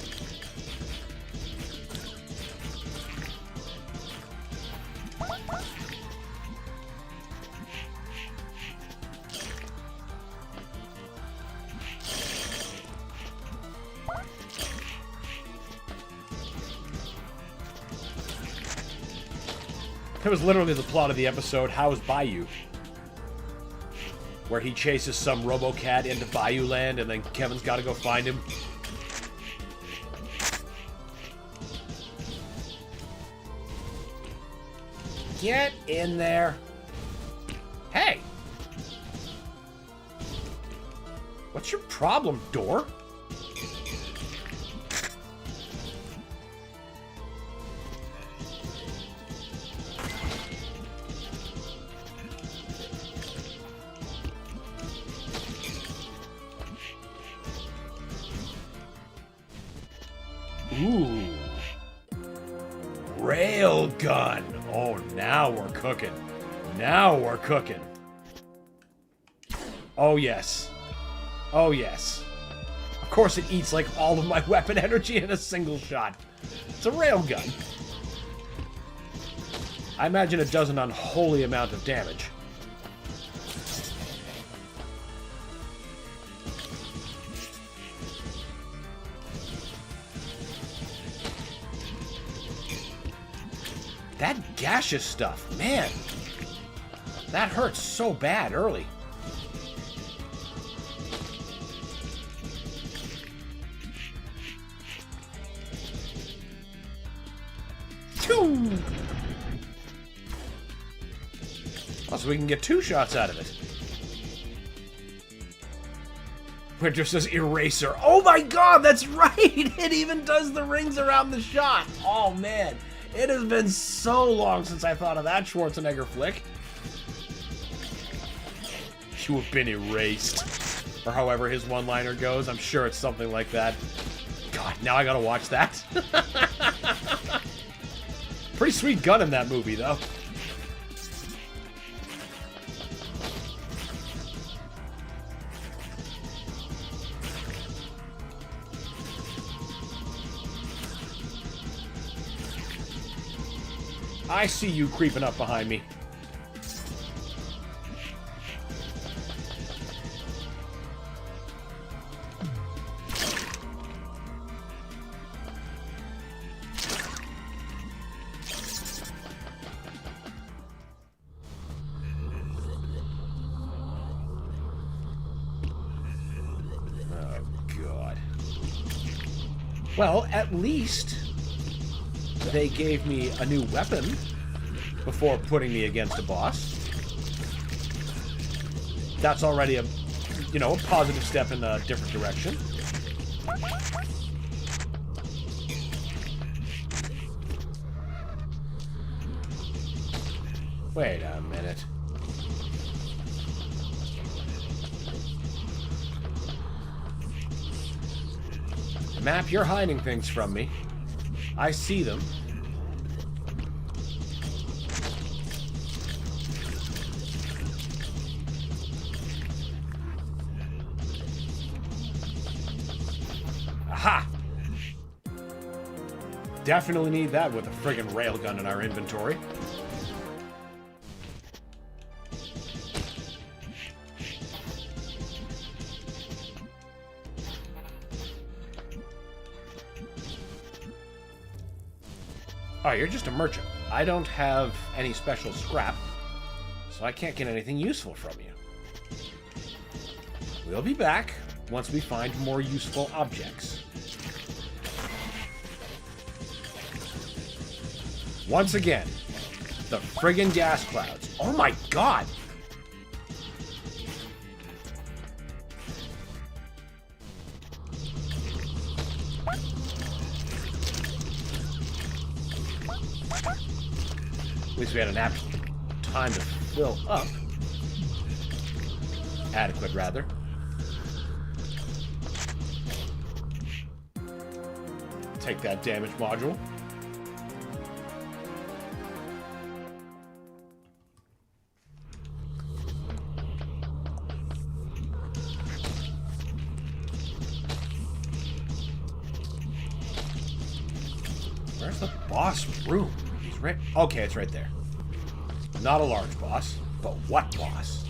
It was literally the plot of the episode, How's Bayou? Where he chases some Robocat into Bayou Land and then Kevin's got to go find him. Get in there. Hey! What's your problem, door? Ooh. Railgun. Oh, now we're cooking. Now we're cooking. Oh, yes. Oh, yes. Of course it eats like all of my weapon energy in a single shot. It's a railgun. I imagine it does an unholy amount of damage. That gaseous stuff, man. That hurts so bad early. Choo! Oh, so we can get 2 shots out of it. Winter says eraser. Oh my god, that's right! It even does the rings around the shot. Oh man. It has been so long since I thought of that Schwarzenegger flick. You have been erased. Or however his one-liner goes. I'm sure it's something like that. God, now I gotta watch that. Pretty sweet gun in that movie, though. I see you creeping up behind me. Well, at least they gave me a new weapon before putting me against a boss. That's already a, a positive step in a different direction. Wait a minute. Map, you're hiding things from me. I see them. Aha! Definitely need that with a friggin' railgun in our inventory. Oh, you're just a merchant. I don't have any special scrap, so I can't get anything useful from you. We'll be back once we find more useful objects. Once again, the friggin' gas clouds. Oh my god! At least we had enough time to fill up. Adequate, rather. Take that damage module. Where's the boss room? He's right. Okay, it's right there. Not a large boss, but what boss?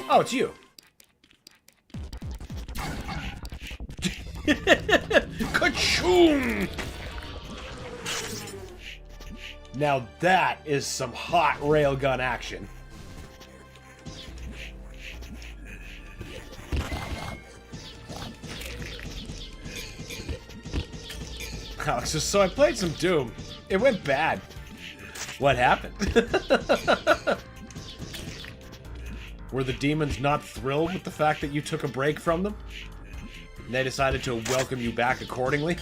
Oh, it's you. Ka-choom! Now that is some hot railgun action. Alex, so I played some Doom. It went bad. What happened? Were the demons not thrilled with the fact that you took a break from them? And they decided to welcome you back accordingly?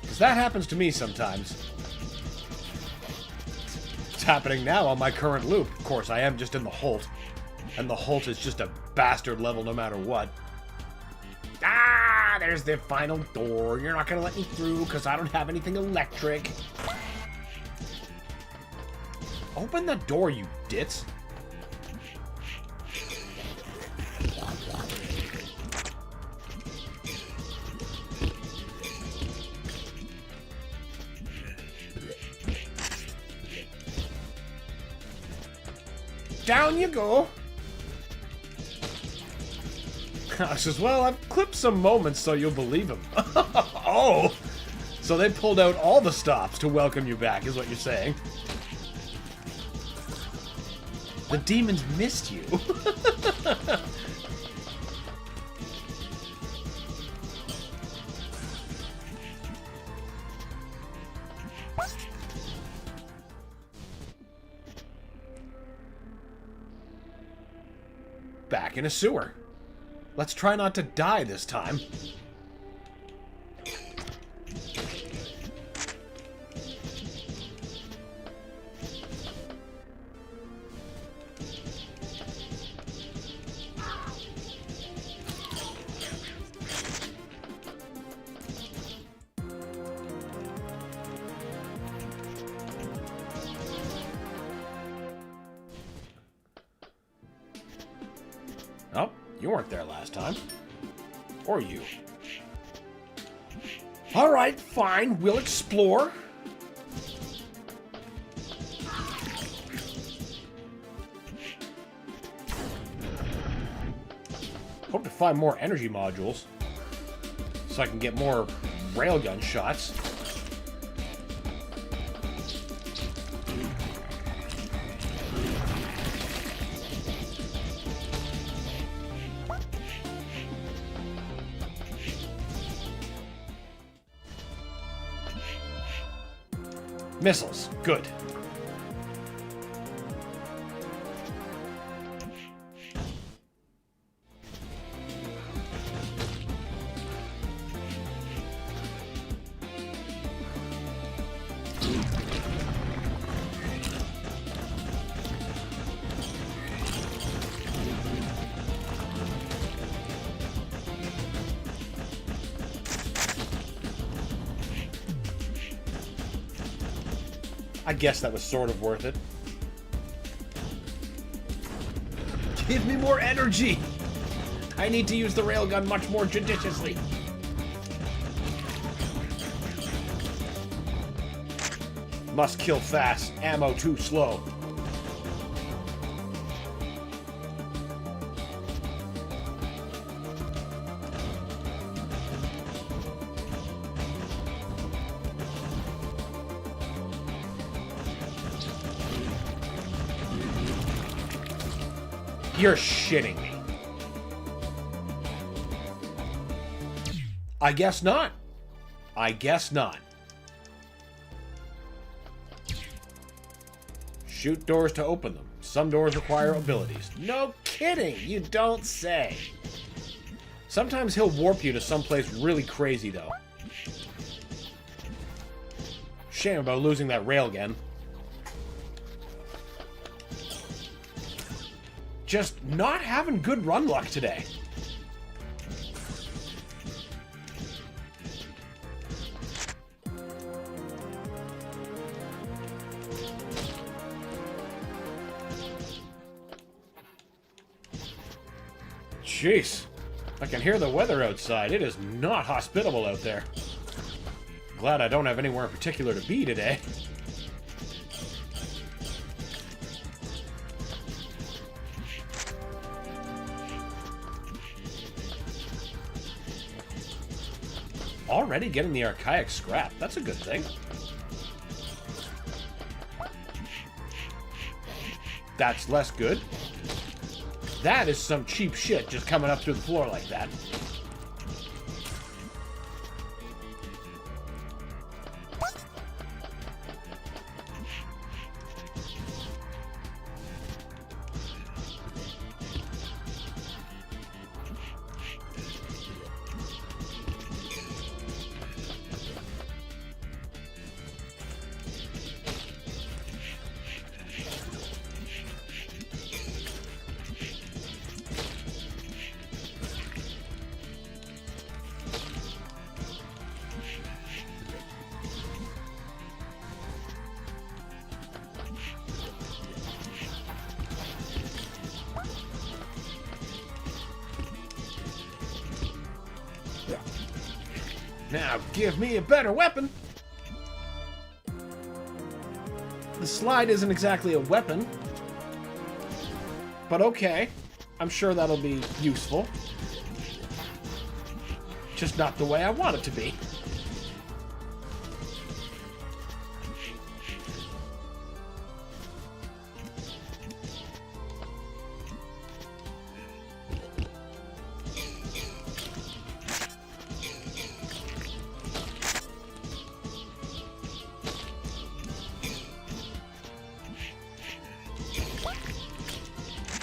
Because that happens to me sometimes. It's happening now on my current loop. Of course, I am just in the Holt. And the Holt is just a bastard level no matter what. Ah, there's the final door. You're not gonna let me through because I don't have anything electric. Open the door, you ditz. Down you go. I says, well, I've clipped some moments so you'll believe him. Oh! So they pulled out all the stops to welcome you back, is what you're saying. The demons missed you. Back in a sewer. Let's try not to die this time. Oh, you weren't there last time. Or you. Alright, fine. We'll explore. Hope to find more energy modules. So I can get more railgun shots. Missiles. Good. I guess that was sort of worth it. Give me more energy! I need to use the railgun much more judiciously. Must kill fast. Ammo too slow. You're shitting me. I guess not. I guess not. Shoot doors to open them. Some doors require abilities. No kidding! You don't say. Sometimes he'll warp you to someplace really crazy, though. Shame about losing that railgun. Just not having good run luck today. Jeez, I can hear the weather outside. It is not hospitable out there. Glad I don't have anywhere in particular to be today. Already getting the archaic scrap. That's a good thing. That's less good. That is some cheap shit just coming up through the floor like that. Now give me a better weapon! The slide isn't exactly a weapon. But okay. I'm sure that'll be useful. Just not the way I want it to be.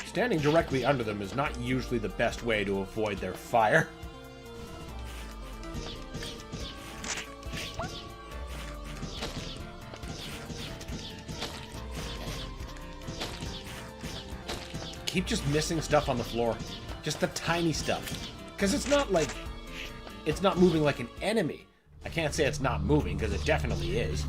Standing directly under them is not usually the best way to avoid their fire. Keep just missing stuff on the floor. Just the tiny stuff. Because it's not like... it's not moving like an enemy. I can't say it's not moving, because it definitely is.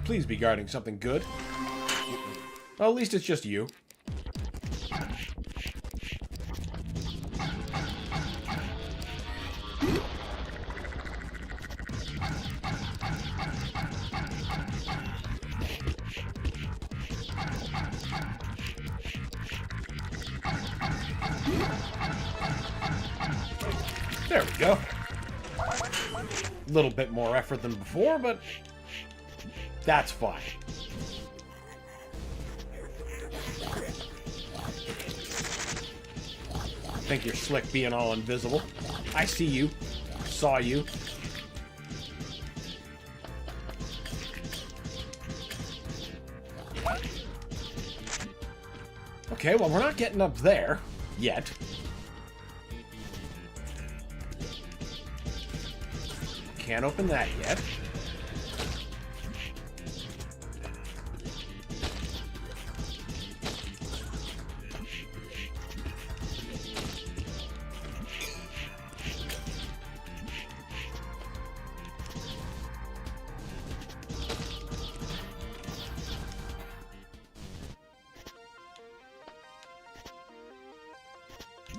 Please be guarding something good. Well, at least it's just you. There we go. A little bit more effort than before, but that's fine. I think you're slick being all invisible. I see you. I saw you. Okay, well, we're not getting up there yet. Can't open that yet.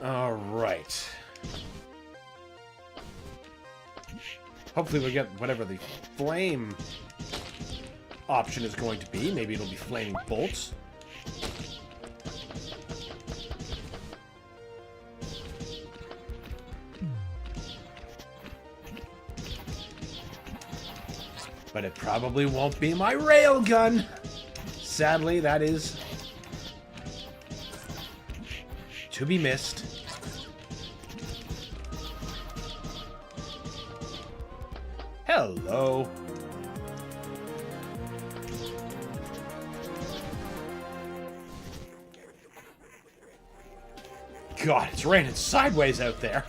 All right. Hopefully we'll get whatever the flame option is going to be. Maybe it'll be flaming bolts. But it probably won't be my railgun. Sadly, that is to be missed. Hello. God, it's raining sideways out there.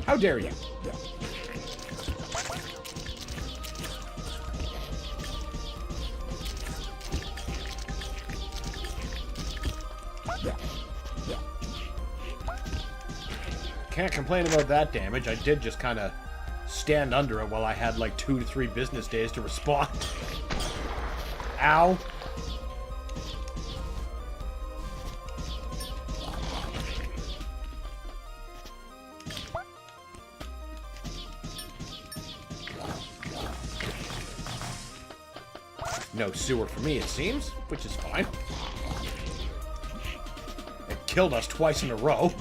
How dare you? Can't complain about that damage. I did just kind of stand under it while I had like 2 to 3 business days to respond. Ow. No sewer for me, it seems, which is fine. It killed us twice in a row.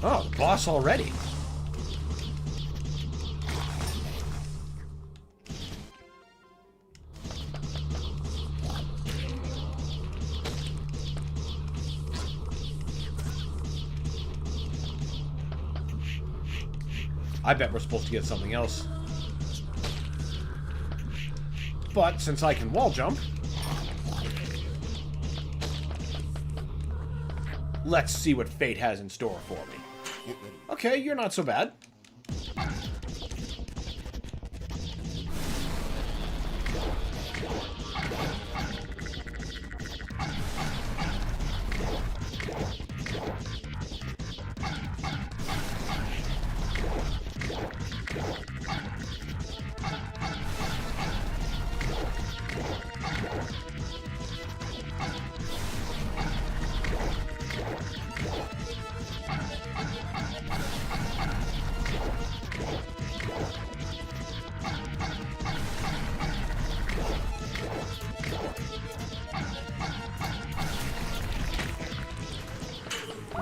Oh, the boss already. I bet we're supposed to get something else. But since I can wall jump, let's see what fate has in store for me. Okay, you're not so bad.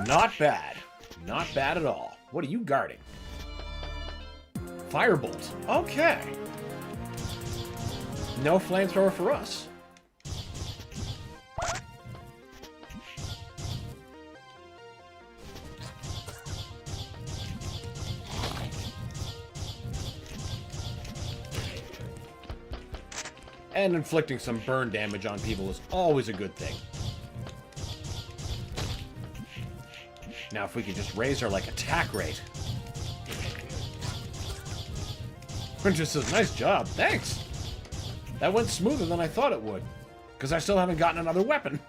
Not bad. Not bad at all. What are you guarding? Firebolt. Okay. No flamethrower for us. And inflicting some burn damage on people is always a good thing. Now, if we could just raise our, like, attack rate. Princess says, nice job, thanks. That went smoother than I thought it would. Because I still haven't gotten another weapon.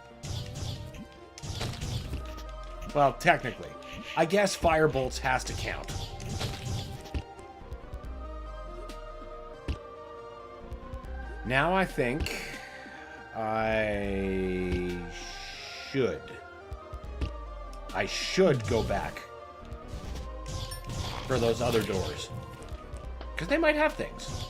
Well, technically. I guess Firebolts has to count. Now I think I should go back for those other doors. Because they might have things.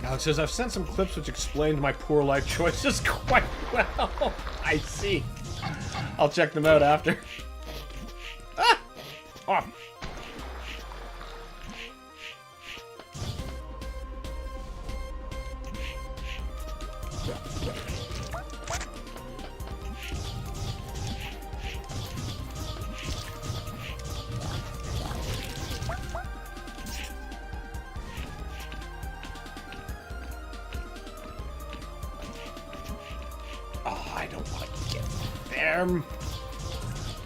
Alex says, I've sent some clips which explained my poor life choices quite well. I see. I'll check them out after. Ah! Off.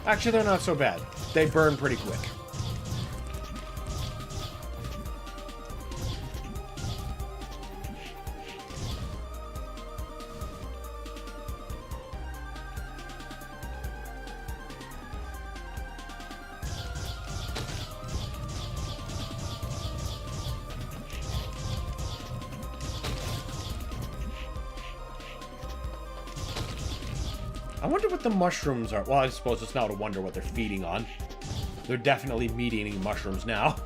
Actually, they're not so bad. They burn pretty quick. I wonder what the mushrooms are. Well, I suppose it's not a wonder what they're feeding on. They're definitely meat-eating mushrooms now.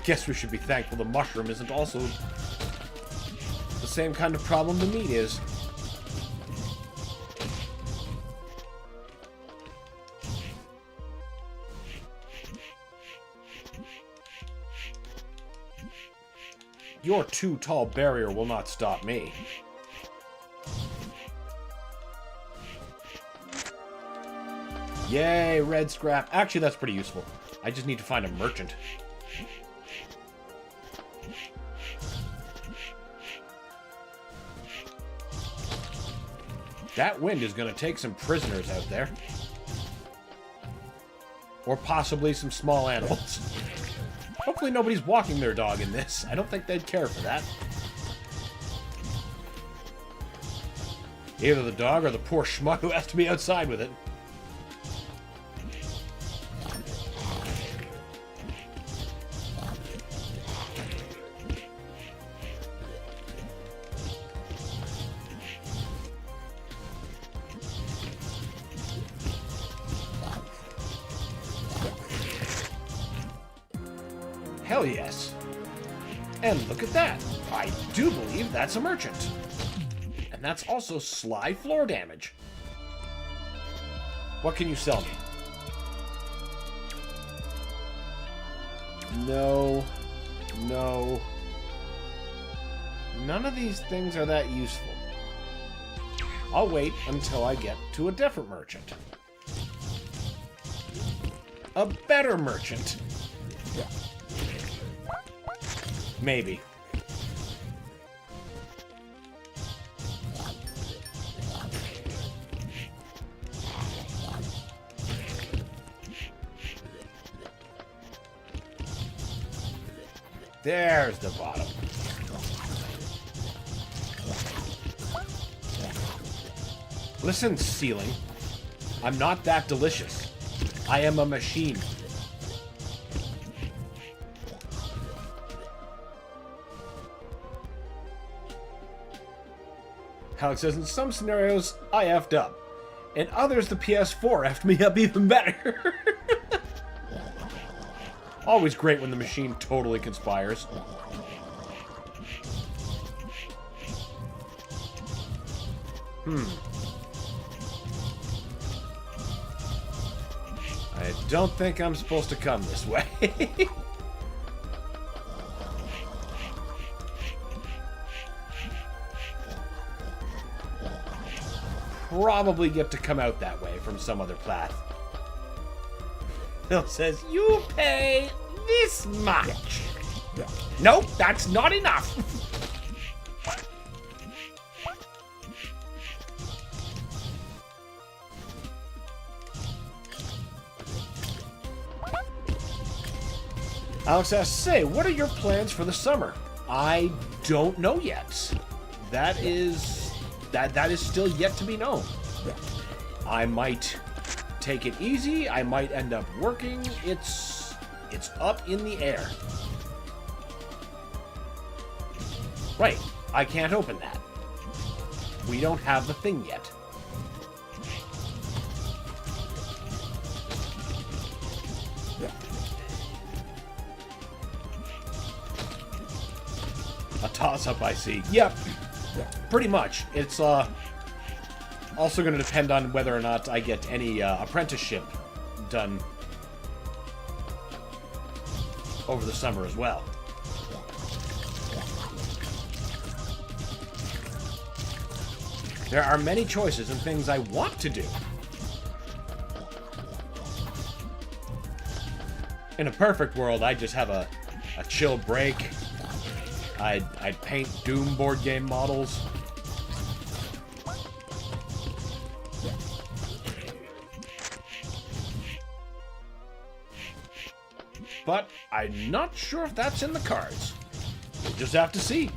Guess we should be thankful the mushroom isn't also the same kind of problem the meat is. Your too tall barrier will not stop me. Yay, red scrap. Actually, that's pretty useful. I just need to find a merchant. That wind is going to take some prisoners out there. Or possibly some small animals. Hopefully nobody's walking their dog in this. I don't think they'd care for that. Either the dog or the poor schmuck who has to be outside with it. Hell yes. And look at that. I do believe that's a merchant. And that's also sly floor damage. What can you sell me? No. No. None of these things are that useful. I'll wait until I get to a different merchant. A better merchant. Maybe. There's the bottom. Listen, ceiling. I'm not that delicious. I am a machine. Alex says, in some scenarios, I effed up. In others, the PS4 effed me up even better. Always great when the machine totally conspires. don't think I'm supposed to come this way. Probably get to come out that way from some other path. Bill says, you pay this much. Nope, that's not enough. Alex asks, say, what are your plans for the summer? I don't know yet. That is still yet to be known. I might take it easy. I might end up working. It's up in the air. Right. I can't open that. We don't have the thing yet. A toss-up, I see. Yep. Pretty much. It's also going to depend on whether or not I get any apprenticeship done over the summer as well. There are many choices and things I want to do. In a perfect world, I'd just have a chill break. I'd paint Doom board game models. But I'm not sure if that's in the cards. We'll just have to see.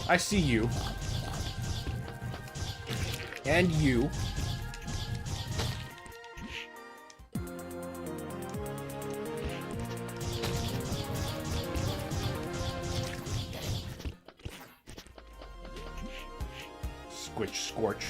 I see you. And you. Scorch.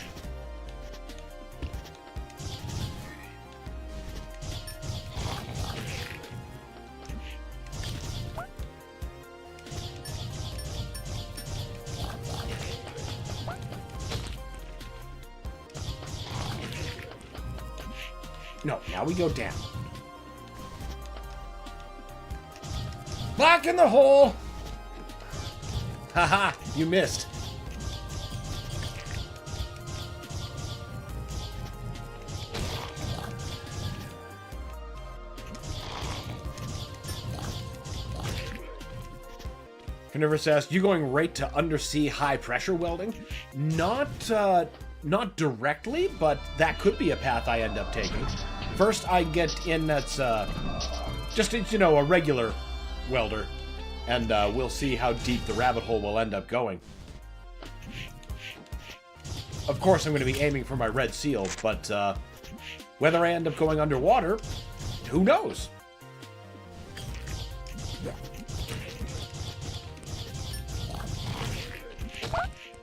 No, now we go down. Back in the hole! Haha, you missed. Carnivorous asks, you going right to undersea high pressure welding? Not directly, but that could be a path I end up taking. First, I get in that's just, you know, a regular welder, and we'll see how deep the rabbit hole will end up going. Of course, I'm going to be aiming for my red seal, but whether I end up going underwater, who knows?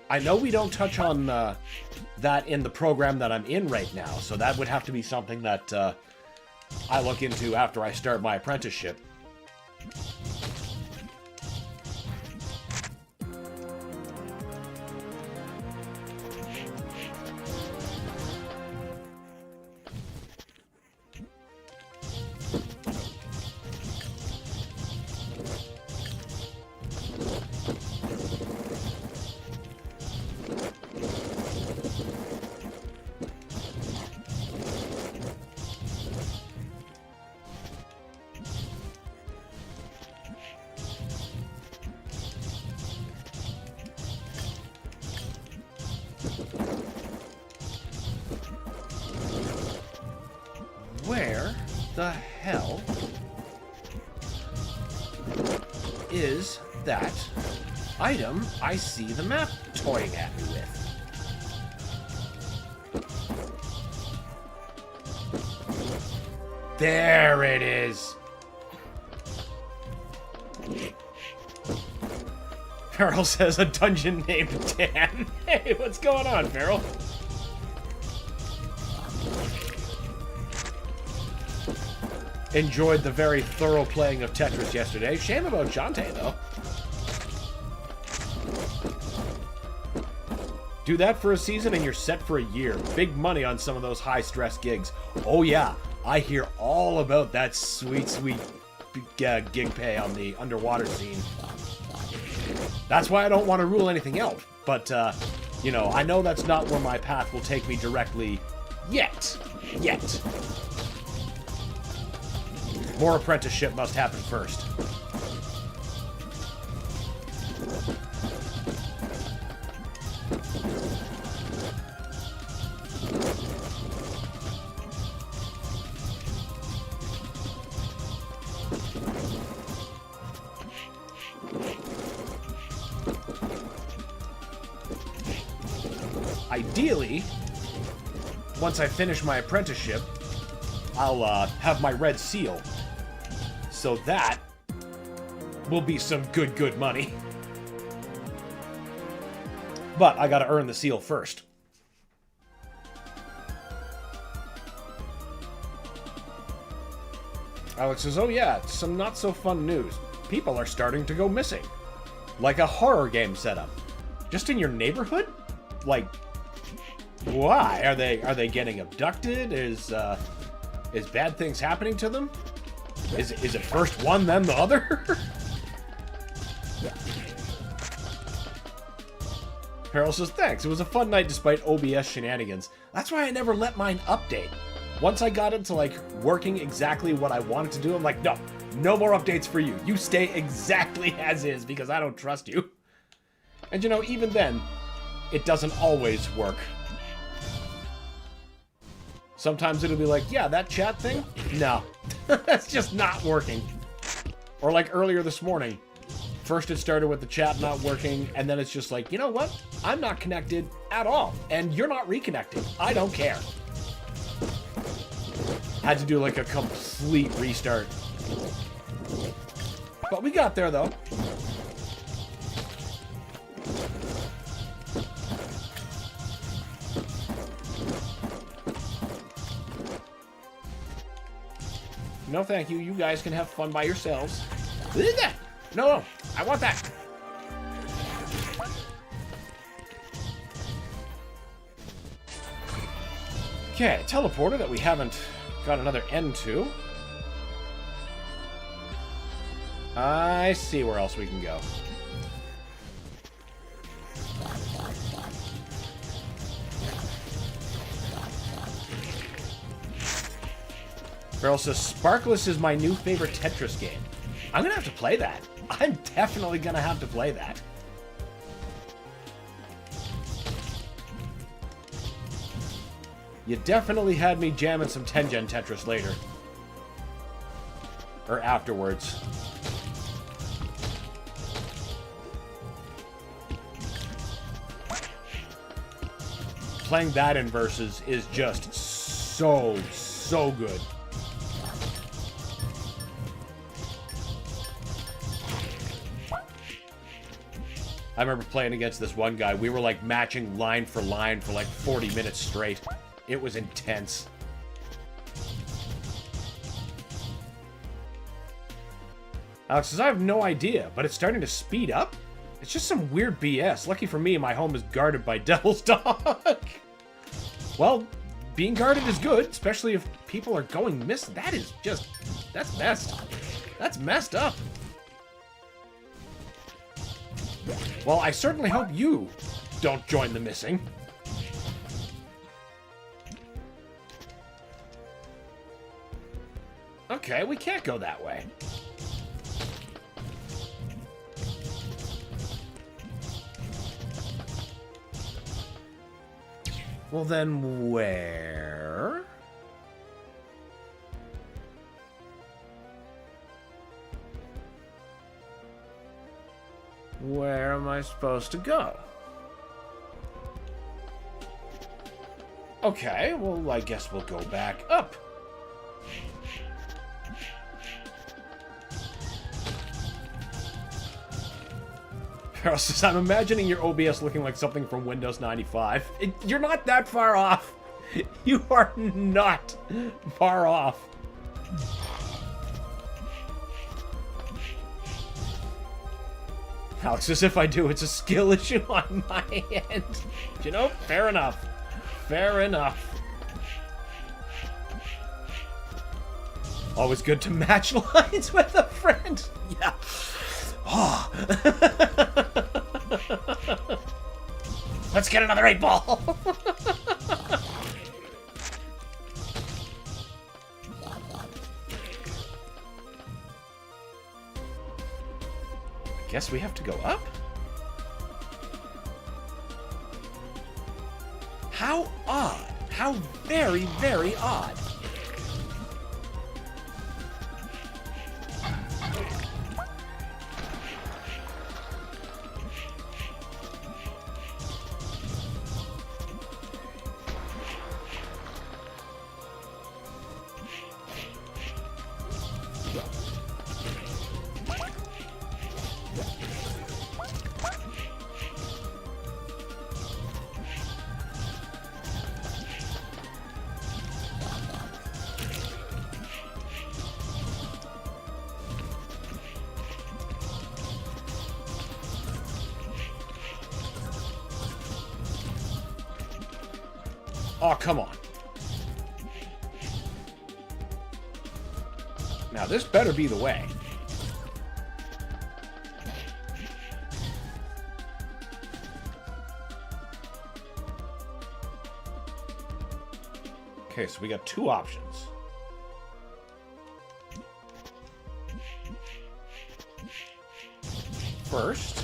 I know we don't touch on that in the program that I'm in right now, so that would have to be something that I look into after I start my apprenticeship. Where the hell is that item I see the map toying at me with? There it is. Farrell says a dungeon named Dan. Hey, what's going on, Farrell? Enjoyed the very thorough playing of Tetris yesterday. Shame about Jante, though. Do that for a season and you're set for a year. Big money on some of those high-stress gigs. Oh yeah, I hear all about that sweet, sweet gig pay on the underwater scene. That's why I don't want to rule anything out. But, you know, I know that's not where my path will take me directly yet. Yet. More apprenticeship must happen first. Ideally, once I finish my apprenticeship, I'll have my red seal. So that will be some good money. But I gotta earn the seal first. Alex says, oh yeah, some not so fun news. People are starting to go missing. Like a horror game setup. Just in your neighborhood? Like, why? Are they getting abducted? Is bad things happening to them? Is it first one, then the other? Harold says, thanks. It was a fun night despite OBS shenanigans. That's why I never let mine update. Once I got into, like, working exactly what I wanted to do, I'm like, no more updates for you. You stay exactly as is because I don't trust you. And, you know, even then, it doesn't always work. Sometimes it'll be like, yeah, that chat thing? No. That's just not working. Or like earlier this morning. First it started with the chat not working, and then it's just like, you know what? I'm not connected at all. And you're not reconnecting. I don't care. Had to do like a complete restart. But we got there though. No, thank you. You guys can have fun by yourselves. No, I want that. Okay, teleporter that we haven't got another end to. I see where else we can go. Farrell says, Sparkless is my new favorite Tetris game. I'm gonna have to play that. I'm definitely gonna have to play that. You definitely had me jamming some 10-gen Tetris later. Or afterwards. Playing that in Versus is just so good. I remember playing against this one guy. We were like matching line for line for like 40 minutes straight. It was intense. Alex says, I have no idea, but it's starting to speed up? It's just some weird BS. Lucky for me, my home is guarded by Devil's Dog. Well, being guarded is good, especially if people are going missing. That is just... that's messed. That's messed up. Well, I certainly hope you don't join the missing. Okay, we can't go that way. Well, then where? Where am I supposed to go? Okay, well, I guess we'll go back up. Farrell says, I'm imagining your OBS looking like something from Windows 95. You're not that far off. You are not far off. Alex says, if I do, it's a skill issue on my end. You know, fair enough. Fair enough. Always good to match lines with a friend. Yeah. Oh. Let's get another 8-ball. I guess we have to go up? How odd. How very, very odd. Oh, come on. Now, this better be the way. Okay, so we got two options. First,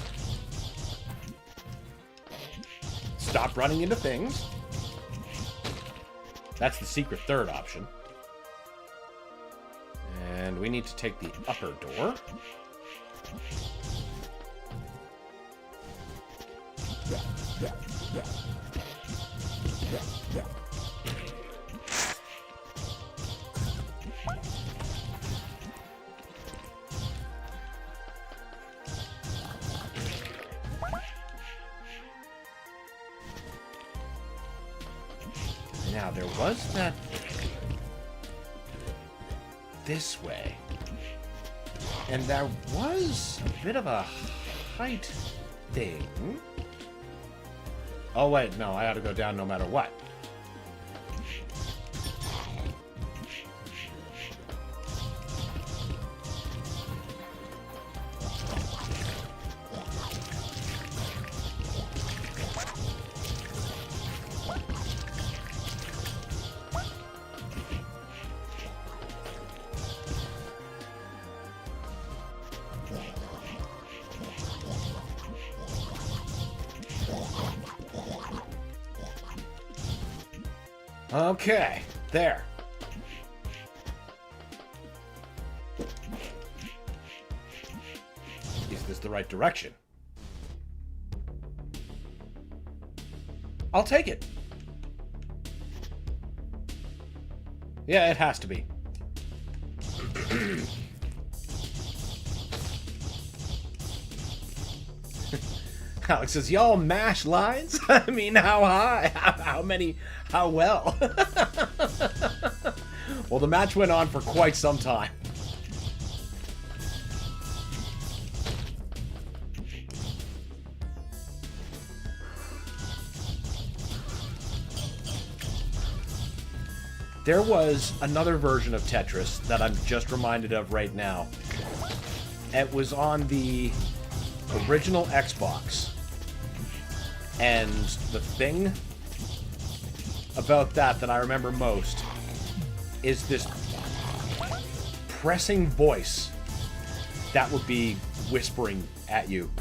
stop running into things. That's the secret third option. And we need to take the upper door. Now, there was that... this way. And there was a bit of a height thing. Oh, wait, no, I ought to go down no matter what. Okay, there. Is this the right direction? I'll take it. Yeah, it has to be. Alex says, y'all mash lines? I mean, how high? How many? How well? Well, the match went on for quite some time. There was another version of Tetris that I'm just reminded of right now. It was on the original Xbox. And the thing about that I remember most is this pressing voice that would be whispering at you.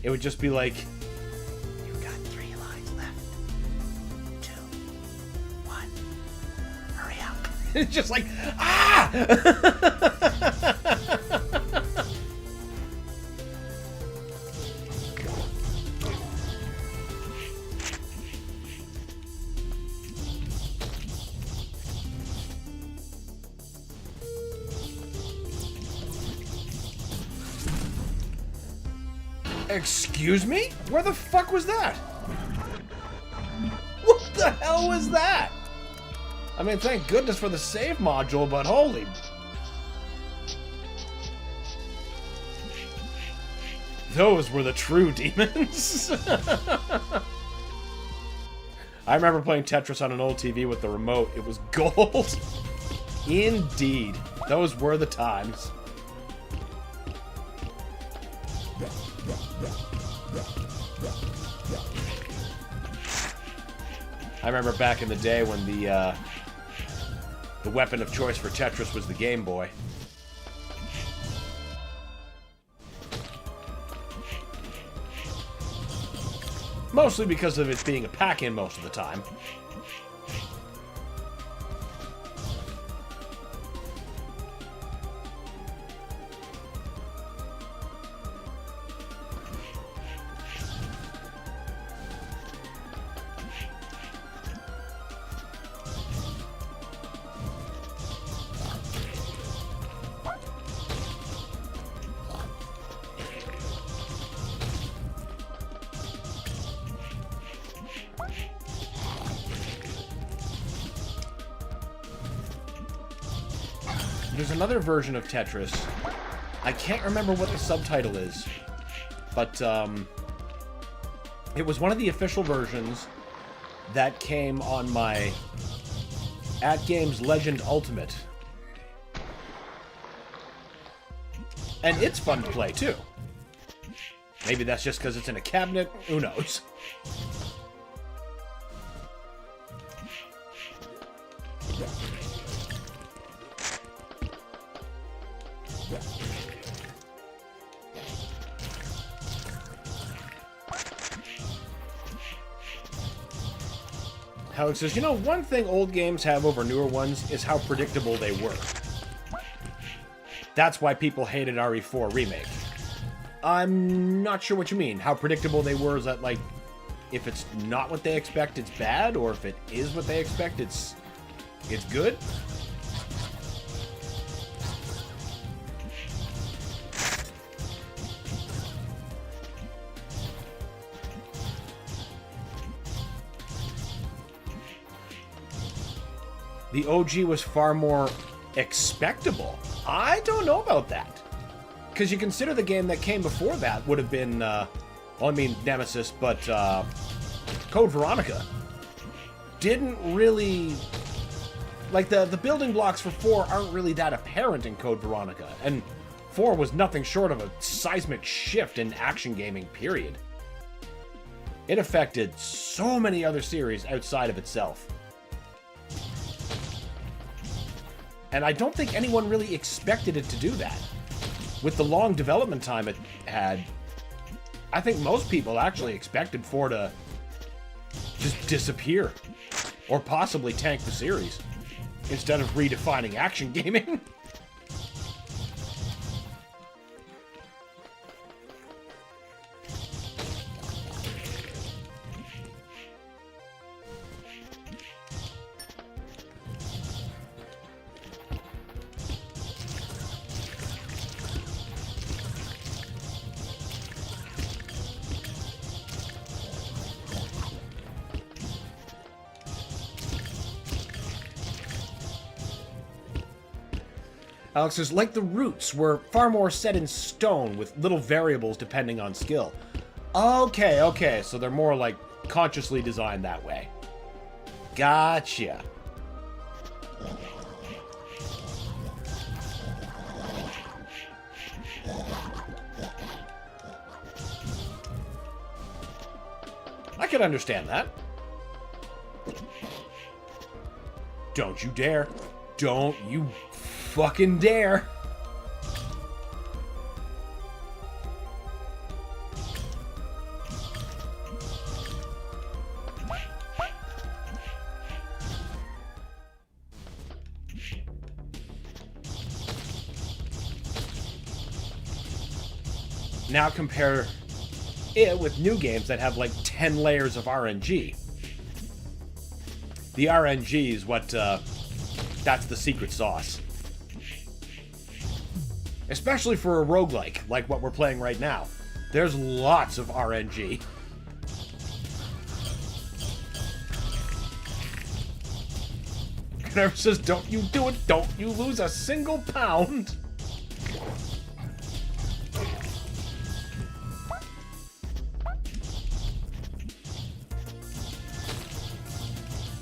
It would just be like, you've got 3 lines left. 2, 1, hurry up. It's just like, ah! Excuse me? Where the fuck was that? What the hell was that? I mean, thank goodness for the save module, but holy... Those were the true demons. I remember playing Tetris on an old TV with the remote. It was gold. Indeed. Those were the times. I remember back in the day when the weapon of choice for Tetris was the Game Boy. Mostly because of it being a pack-in most of the time. There's another version of Tetris. I can't remember what the subtitle is, but it was one of the official versions that came on my At Games Legend Ultimate. And it's fun to play, too. Maybe that's just because it's in a cabinet. Who knows? Alex says, you know, one thing old games have over newer ones is how predictable they were. That's why people hated RE4 Remake. I'm not sure what you mean. How predictable they were, is that, like, if it's not what they expect, it's bad? Or if it is what they expect, it's good? The OG was far more expectable. I don't know about that. Because you consider the game that came before that would have been, well, I mean Nemesis, but Code Veronica. Didn't really... Like, the building blocks for 4 aren't really that apparent in Code Veronica. And 4 was nothing short of a seismic shift in action gaming, period. It affected so many other series outside of itself. And I don't think anyone really expected it to do that. With the long development time it had, I think most people actually expected 4 to just disappear. Or possibly tank the series. Instead of redefining action gaming. Alex says, like the roots were far more set in stone with little variables depending on skill. Okay, so they're more like consciously designed that way. Gotcha. I can understand that. Don't you dare. Don't you fucking dare. Now compare it with new games that have like 10 layers of RNG. The RNG is what, that's the secret sauce. Especially for a roguelike, like what we're playing right now. There's lots of RNG. Never says, don't you do it, don't you lose a single pound.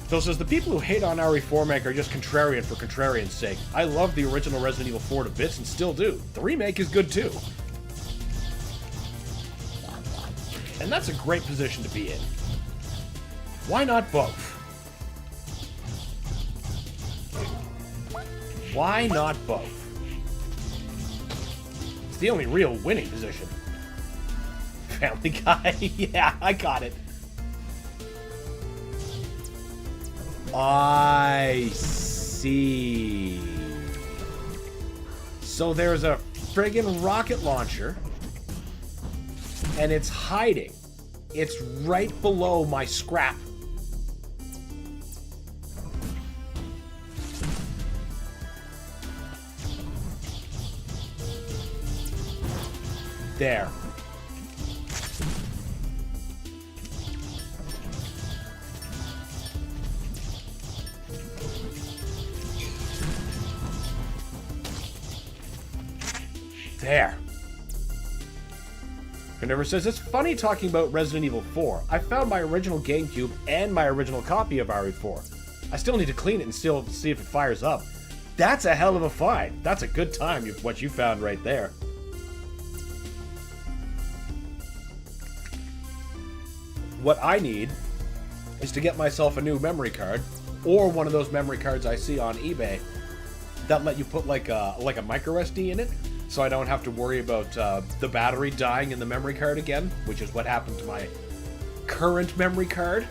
Phil says, the people who hate on RE4 remake are just contrarian for contrarian's sake. I love the original Resident Evil 4 to bits and still do. The remake is good too. And that's a great position to be in. Why not both? Why not both? It's the only real winning position. Family Guy? Yeah, I got it. I see. So there's a friggin' rocket launcher, and it's hiding. It's right below my scrap. There. There. Never says, it's funny talking about Resident Evil 4. I found my original GameCube and my original copy of RE4. I still need to clean it and still see if it fires up. That's a hell of a find. That's a good time, what you found right there. What I need is to get myself a new memory card, or one of those memory cards I see on eBay that let you put like a micro SD in it, so I don't have to worry about the battery dying in the memory card again, which is what happened to my current memory card.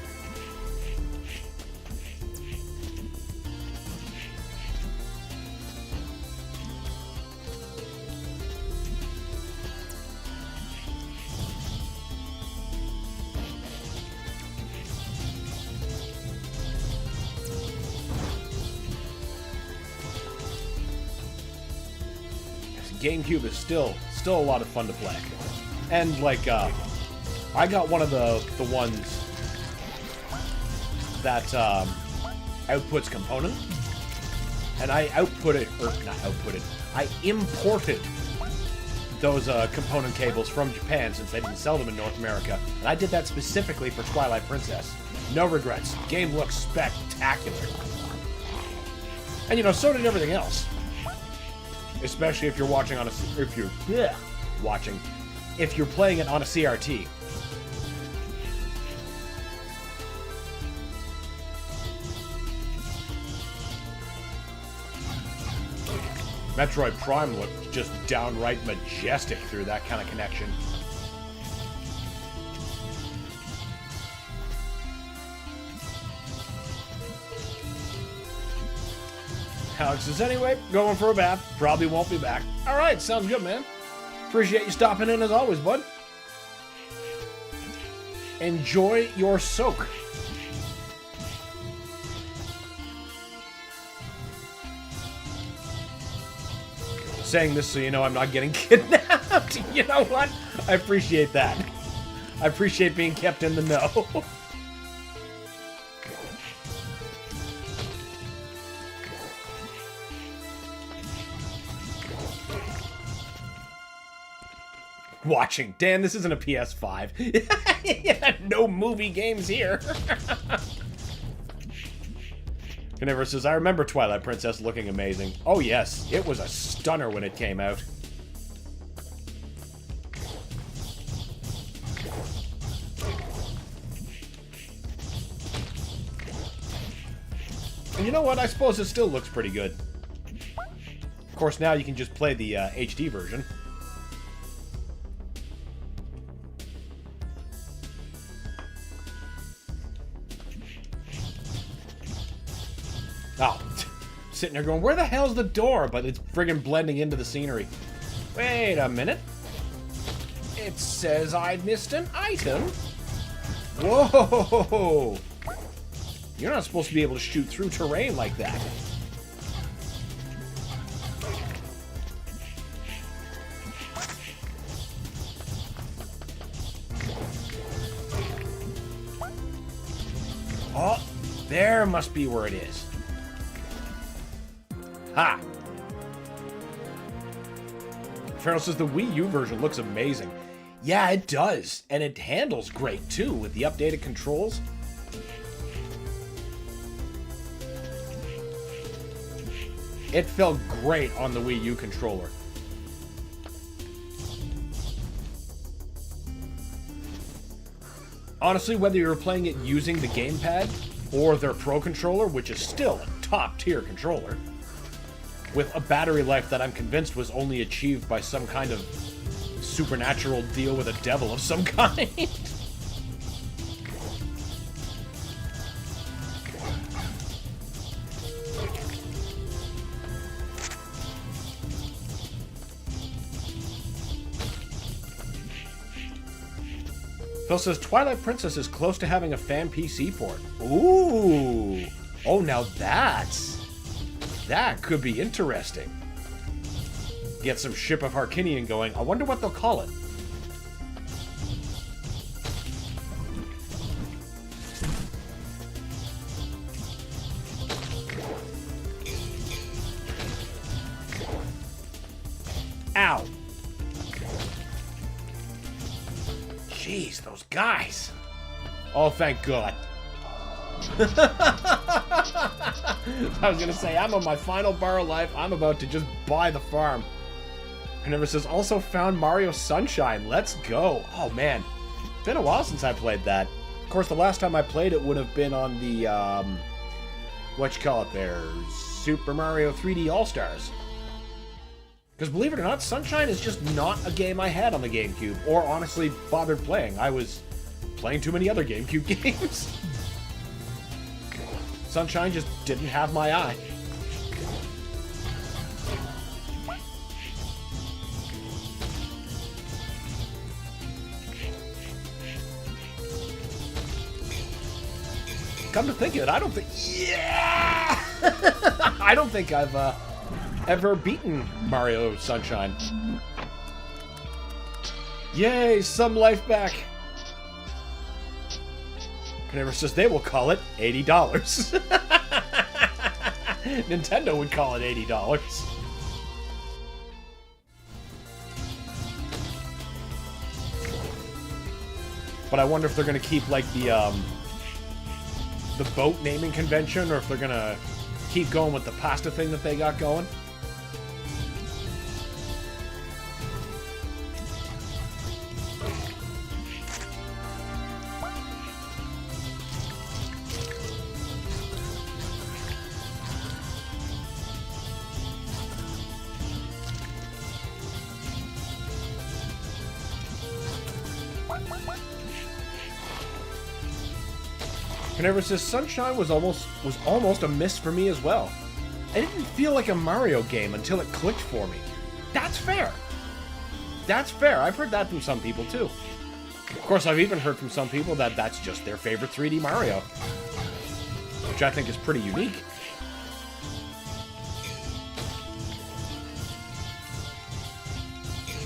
GameCube is still a lot of fun to play. And like I got one of the ones that outputs component, and I I imported those component cables from Japan since they didn't sell them in North America, and I did that specifically for Twilight Princess. No regrets. Game looks spectacular. And you know, so did everything else. Especially if you're watching on a, if you're playing it on a CRT. Metroid Prime looked just downright majestic through that kind of connection. Alex says, anyway, going for a bath. Probably won't be back. Alright, sounds good, man. Appreciate you stopping in as always, bud. Enjoy your soak. Saying this so you know I'm not getting kidnapped. You know what? I appreciate that. I appreciate being kept in the know. Watching. Dan, this isn't a PS5. No movie games here. Never says, I remember Twilight Princess looking amazing. Oh yes, it was a stunner when it came out. And you know what? I suppose it still looks pretty good. Of course, now you can just play the HD version. Oh, sitting there going, where the hell's the door? But it's friggin' blending into the scenery. Wait a minute. It says I missed an item. Whoa! You're not supposed to be able to shoot through terrain like that. There must be where it is. Ha! Farrell says the Wii U version looks amazing. Yeah, it does. And it handles great, too, with the updated controls. It felt great on the Wii U controller. Honestly, whether you're playing it using the gamepad or their Pro controller, which is still a top-tier controller, with a battery life that I'm convinced was only achieved by some kind of supernatural deal with a devil of some kind. Phil says, Twilight Princess is close to having a fan PC port. Ooh! Oh, now that could be interesting. Get some Ship of Harkinian going. I wonder what they'll call it. Ow! Jeez, those guys. Oh, thank God. I was gonna say, I'm on my final bar of life. I'm about to just buy the farm. Never says, also found Mario Sunshine. Let's go. Oh, man. Been a while since I played that. Of course, the last time I played it would have been on the, what you call it there? Super Mario 3D All-Stars. Because believe it or not, Sunshine is just not a game I had on the GameCube, or honestly bothered playing. I was playing too many other GameCube games. Sunshine just didn't have my eye. Come to think of it, I don't think... Yeah! I don't think I've ever beaten Mario Sunshine. Yay, some life back. Never says they will call it $80. Nintendo would call it $80. But I wonder if they're going to keep, like, the boat naming convention, or if they're going to keep going with the pasta thing that they got going. Whenever it says Sunshine was almost a miss for me as well. I didn't feel like a Mario game until it clicked for me. That's fair. That's fair. I've heard that from some people too. Of course, I've even heard from some people that that's just their favorite 3D Mario, which I think is pretty unique.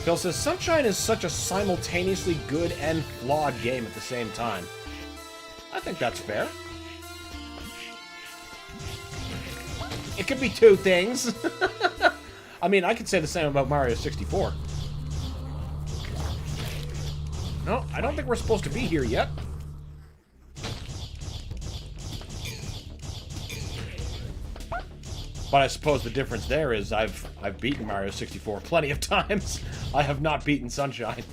Phil says Sunshine is such a simultaneously good and flawed game at the same time. I think that's fair. It could be two things. I mean, I could say the same about Mario 64. No, I don't think we're supposed to be here yet. But I suppose the difference there is I've beaten Mario 64 plenty of times. I have not beaten Sunshine.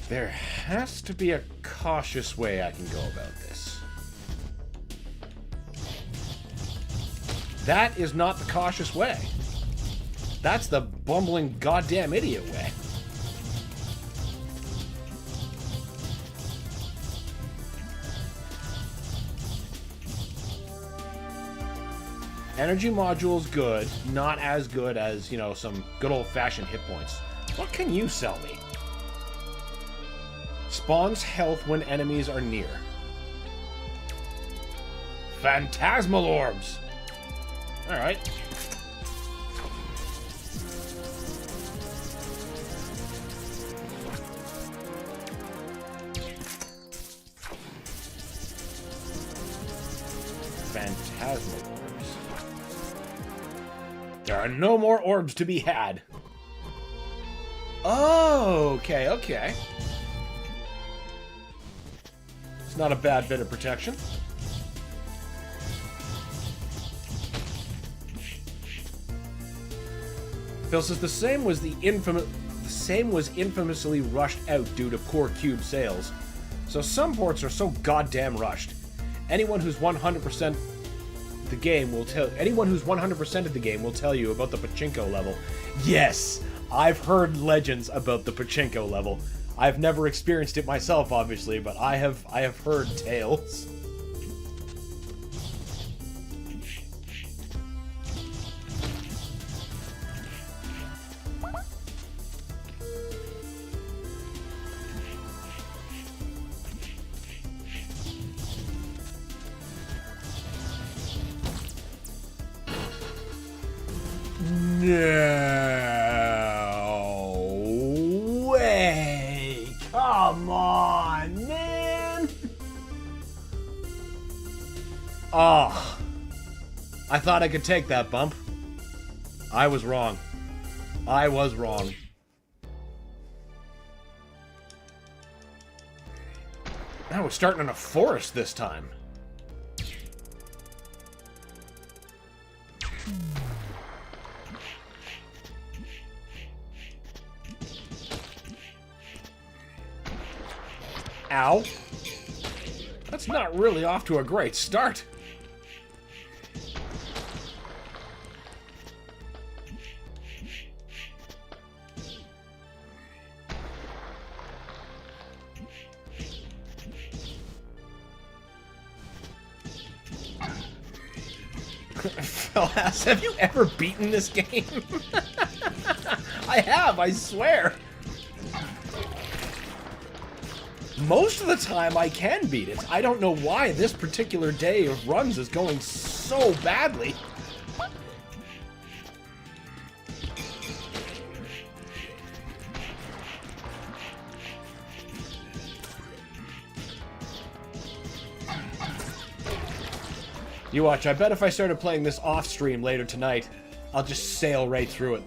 There has to be a cautious way I can go about this. That is not the cautious way. That's the bumbling goddamn idiot way. Energy module's good, not as good as, you know, some good old-fashioned hit points. What can you sell me? Spawns health when enemies are near. Phantasmal orbs. Alright. Phantasmal orbs. There are no more orbs to be had. Oh, okay, okay. It's not a bad bit of protection. Phil says the same was infamously rushed out due to poor cube sales. So some ports are so goddamn rushed. Anyone who's 100% the game will tell you about the pachinko level. Yes, I've heard legends about the pachinko level. I've never experienced it myself, obviously, but I have heard tales. No way! Come on, man! Oh, I thought I could take that bump. I was wrong. I was wrong. Now we're starting in a forest this time. Ow. That's not really off to a great start. Fellas, have you ever beaten this game? I have, I swear. Most of the time I can beat it. I don't know why this particular day of runs is going so badly. You watch, I bet if I started playing this off-stream later tonight, I'll just sail right through it.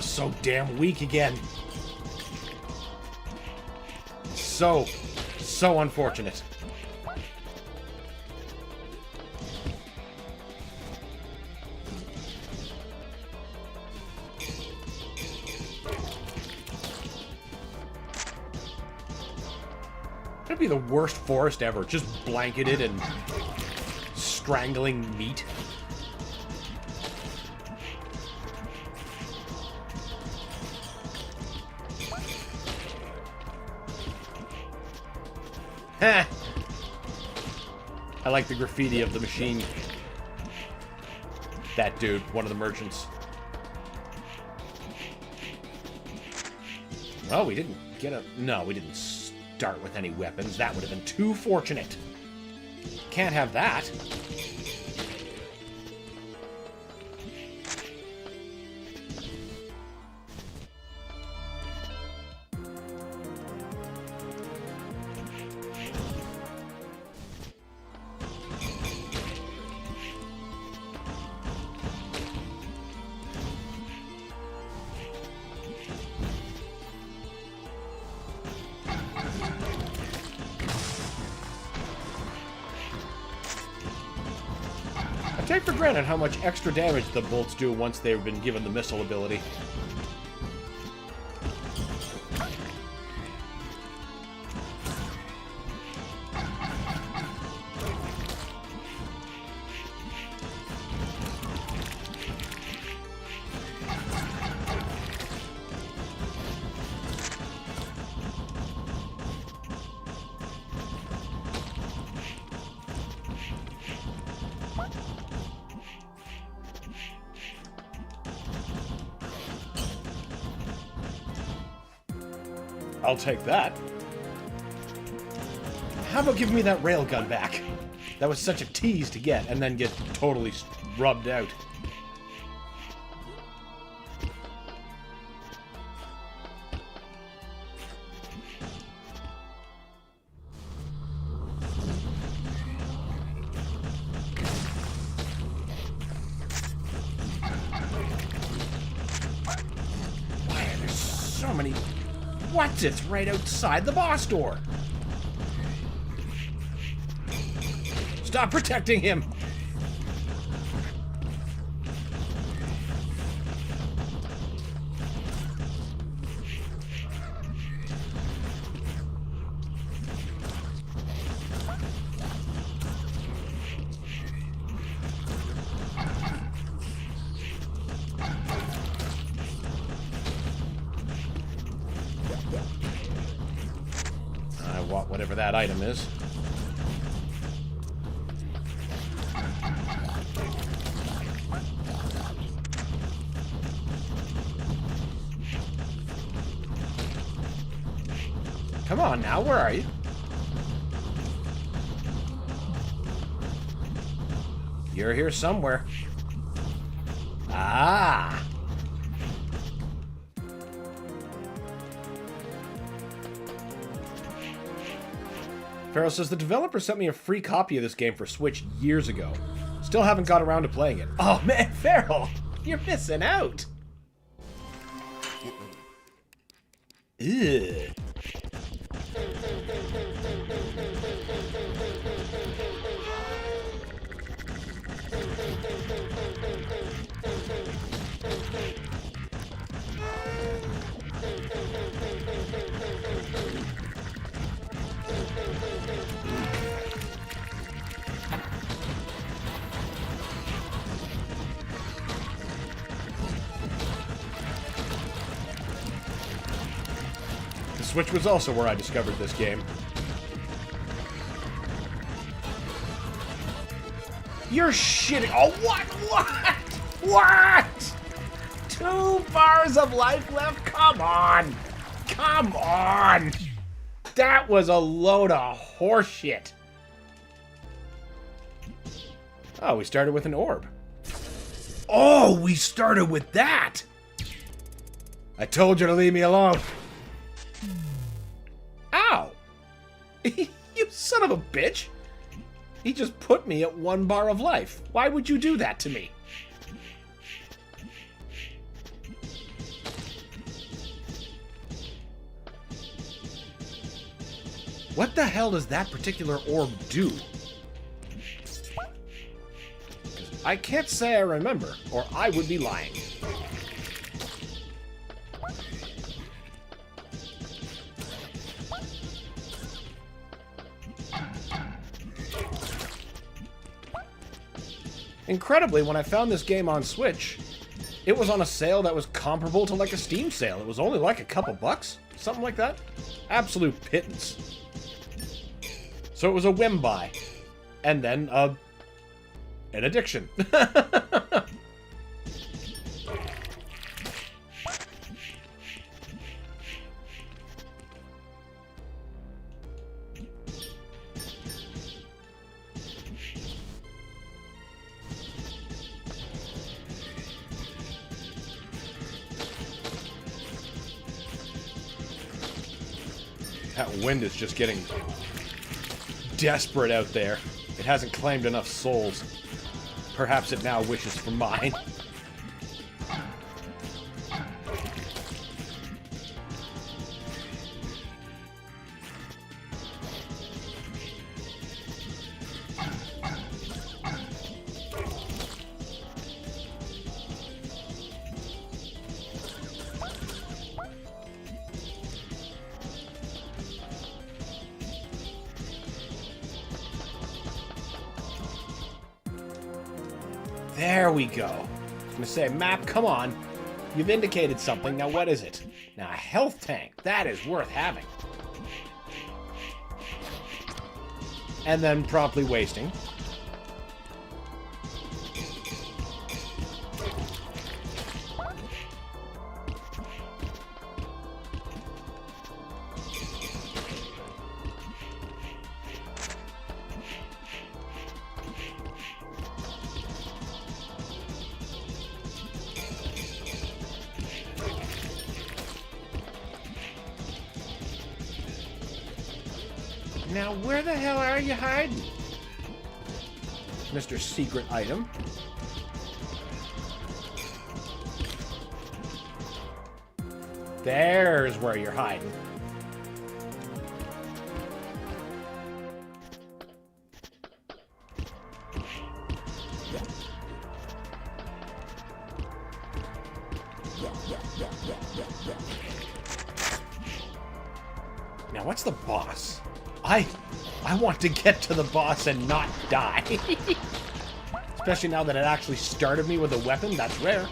So damn weak again. So unfortunate. That'd be the worst forest ever. Just blanketed and strangling meat. I like the graffiti of the machine. That dude, one of the merchants. Well, we didn't get a... No, we didn't start with any weapons. That would have been too fortunate. Can't have that. Take for granted how much extra damage the bolts do once they've been given the missile ability. I'll take that. How about giving me that railgun back? That was such a tease to get, and then get totally rubbed out. Why are there so many... What? It's right outside the boss door. Stop protecting him! I want whatever that item is. Come on now, where are you? You're here somewhere. Ah! Farrell says, the developer sent me a free copy of this game for Switch years ago. Still haven't got around to playing it. Oh man, Farrell! You're missing out! Ugh. The Switch was also where I discovered this game. You're shitting. Oh, what? What? 2 bars of life left? Come on. Come on. That was a load of horseshit. Oh, we started with an orb. Oh, we started with that. I told you to leave me alone. Ow. You son of a bitch. He just put me at 1 bar of life. Why would you do that to me? What the hell does that particular orb do? I can't say I remember, or I would be lying. Incredibly, when I found this game on Switch, it was on a sale that was comparable to like a Steam sale. It was only like a couple bucks, something like that. Absolute pittance. So it was a whim buy. And then, an addiction. That wind is just getting desperate out there. It hasn't claimed enough souls. Perhaps it now wishes for mine. There we go. I was gonna say, map, come on. You've indicated something. Now what is it? Now a health tank. That is worth having. And then promptly wasting. Now, where the hell are you hiding? Mr. Secret Item. There's where you're hiding. Now, what's the boss? I want to get to the boss and not die. Especially now that it actually started me with a weapon. That's rare.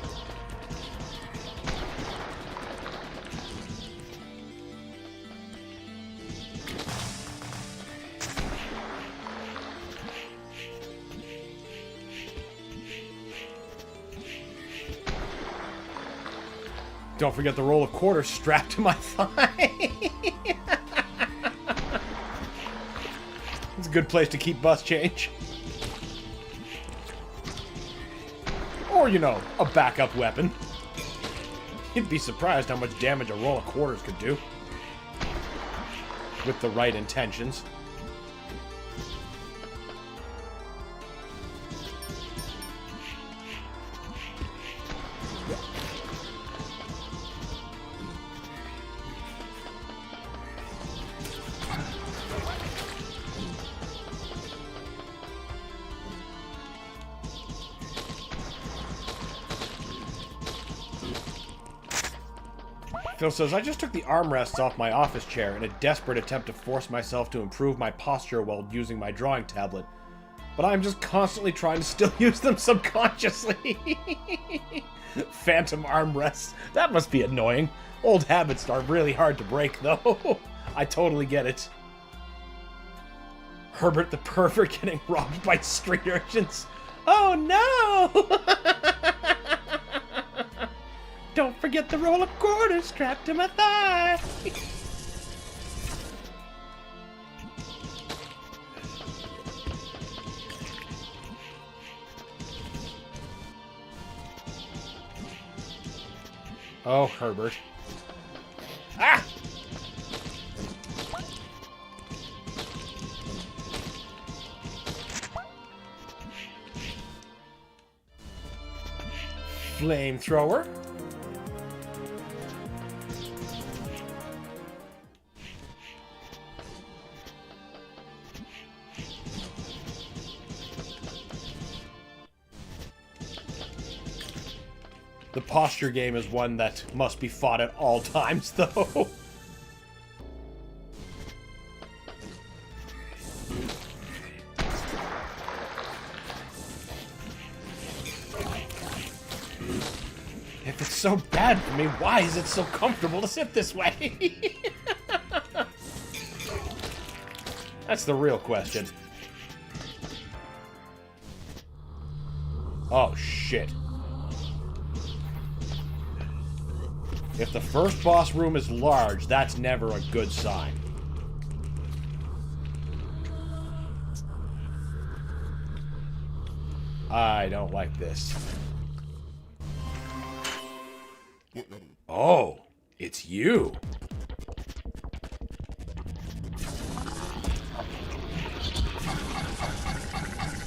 Don't forget the roll of quarters strapped to my thigh. It's a good place to keep bus change. Or, you know, a backup weapon. You'd be surprised how much damage a roll of quarters could do. With the right intentions. Phil says, I just took the armrests off my office chair in a desperate attempt to force myself to improve my posture while using my drawing tablet. But I'm just constantly trying to still use them subconsciously. Phantom armrests. That must be annoying. Old habits are really hard to break, though. I totally get it. Herbert the Pervert getting robbed by street urchins. Oh no! Don't forget the roll of quarters strapped to my thigh. Oh, Herbert. Ah! Flamethrower. The posture game is one that must be fought at all times, though. If it's so bad for me, why is it so comfortable to sit this way? That's the real question. Oh, shit. If the first boss room is large, that's never a good sign. I don't like this. Oh, it's you.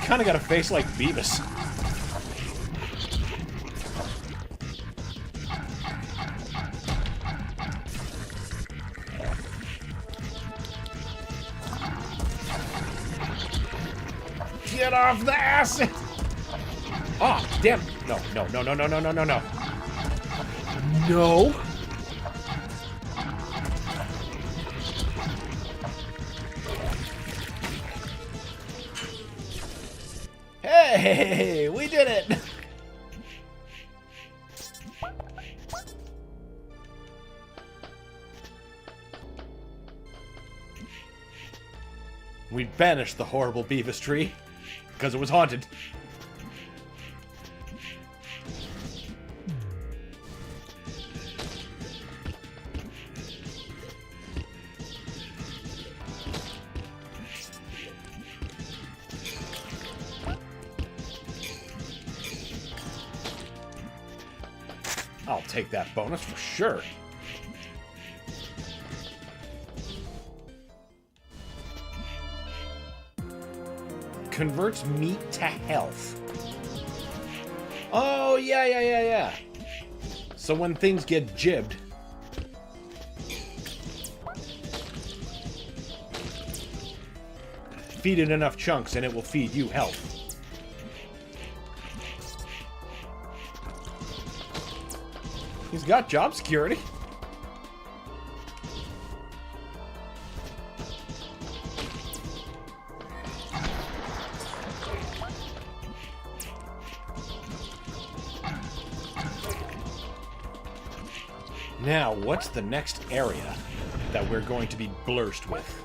Kinda got a face like Beavis. Get off the acid! Oh, damn! No, no, no, no, no, no, no, no, no. No! Hey! We did it! We banished the horrible Beavis tree. Because it was haunted. I'll take that bonus for sure. Converts meat to health. Oh, yeah. So when things get jibbed, feed it enough chunks and it will feed you health. He's got job security. Now, what's the next area that we're going to be blurst with?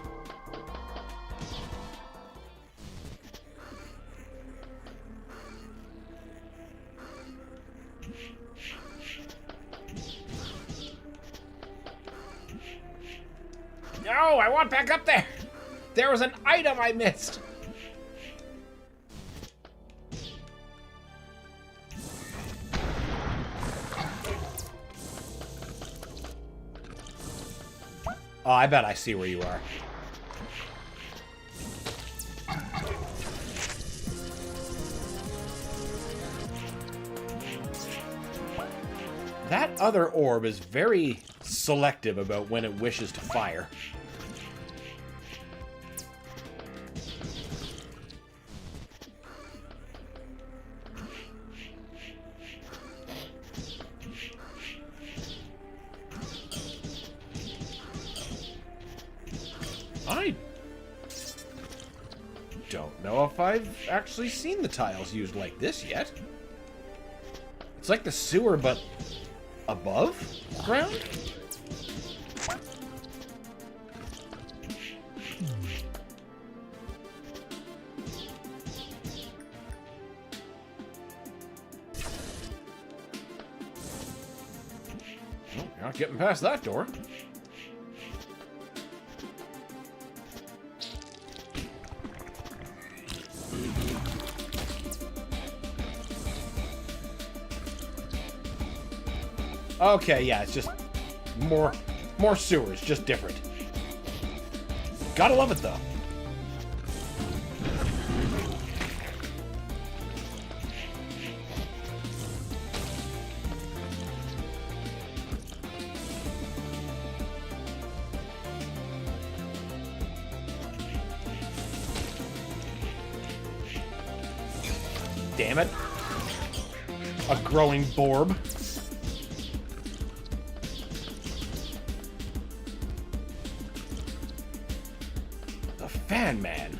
No, I want back up there! There was an item I missed! Oh, I bet I see where you are. That other orb is very selective about when it wishes to fire. I don't know if I've actually seen the tiles used like this yet. It's like the sewer, but above ground? Oh, you're not getting past that door. Okay, yeah, it's just more sewers, just different. Gotta love it, though. Damn it. A growing borb. Fan man.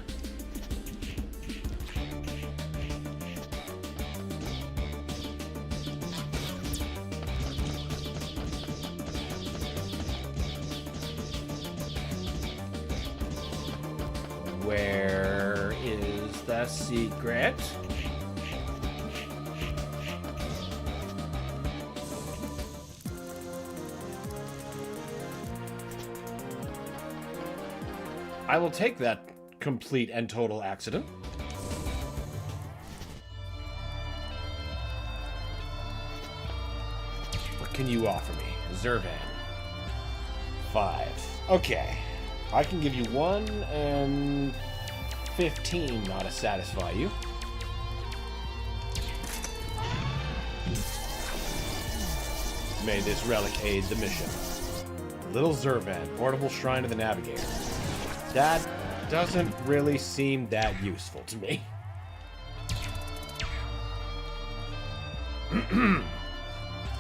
Where is the secret? I will take that complete and total accident. What can you offer me? Zurvan. 5. Okay. I can give you 1 and 15 not to satisfy you. May this relic aid the mission. Little Zurvan, portable shrine of the Navigator. That doesn't really seem that useful to me.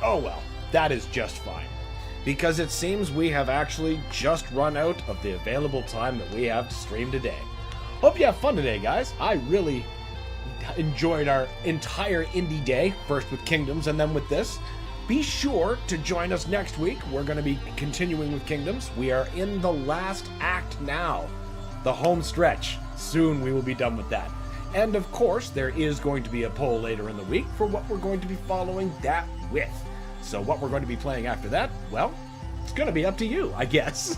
Oh well, that is just fine. Because it seems we have actually just run out of the available time that we have to stream today. Hope you have fun today, guys. I really enjoyed our entire indie day, first with Kingdoms and then with this. Be sure to join us next week. We're going to be continuing with Kingdoms. We are in the last act now. The home stretch. Soon we will be done with that. And of course, there is going to be a poll later in the week for what we're going to be following that with. So what we're going to be playing after that, well, it's going to be up to you, I guess.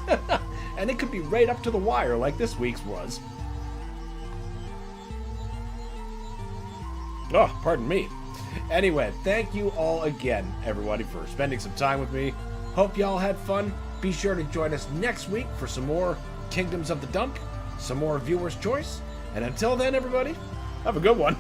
And it could be right up to the wire like this week's was. Oh, pardon me. Anyway, thank you all again, everybody, for spending some time with me. Hope y'all had fun. Be sure to join us next week for some more Kingdoms of the Dump, some more Viewer's Choice, And until then, everybody, have a good one.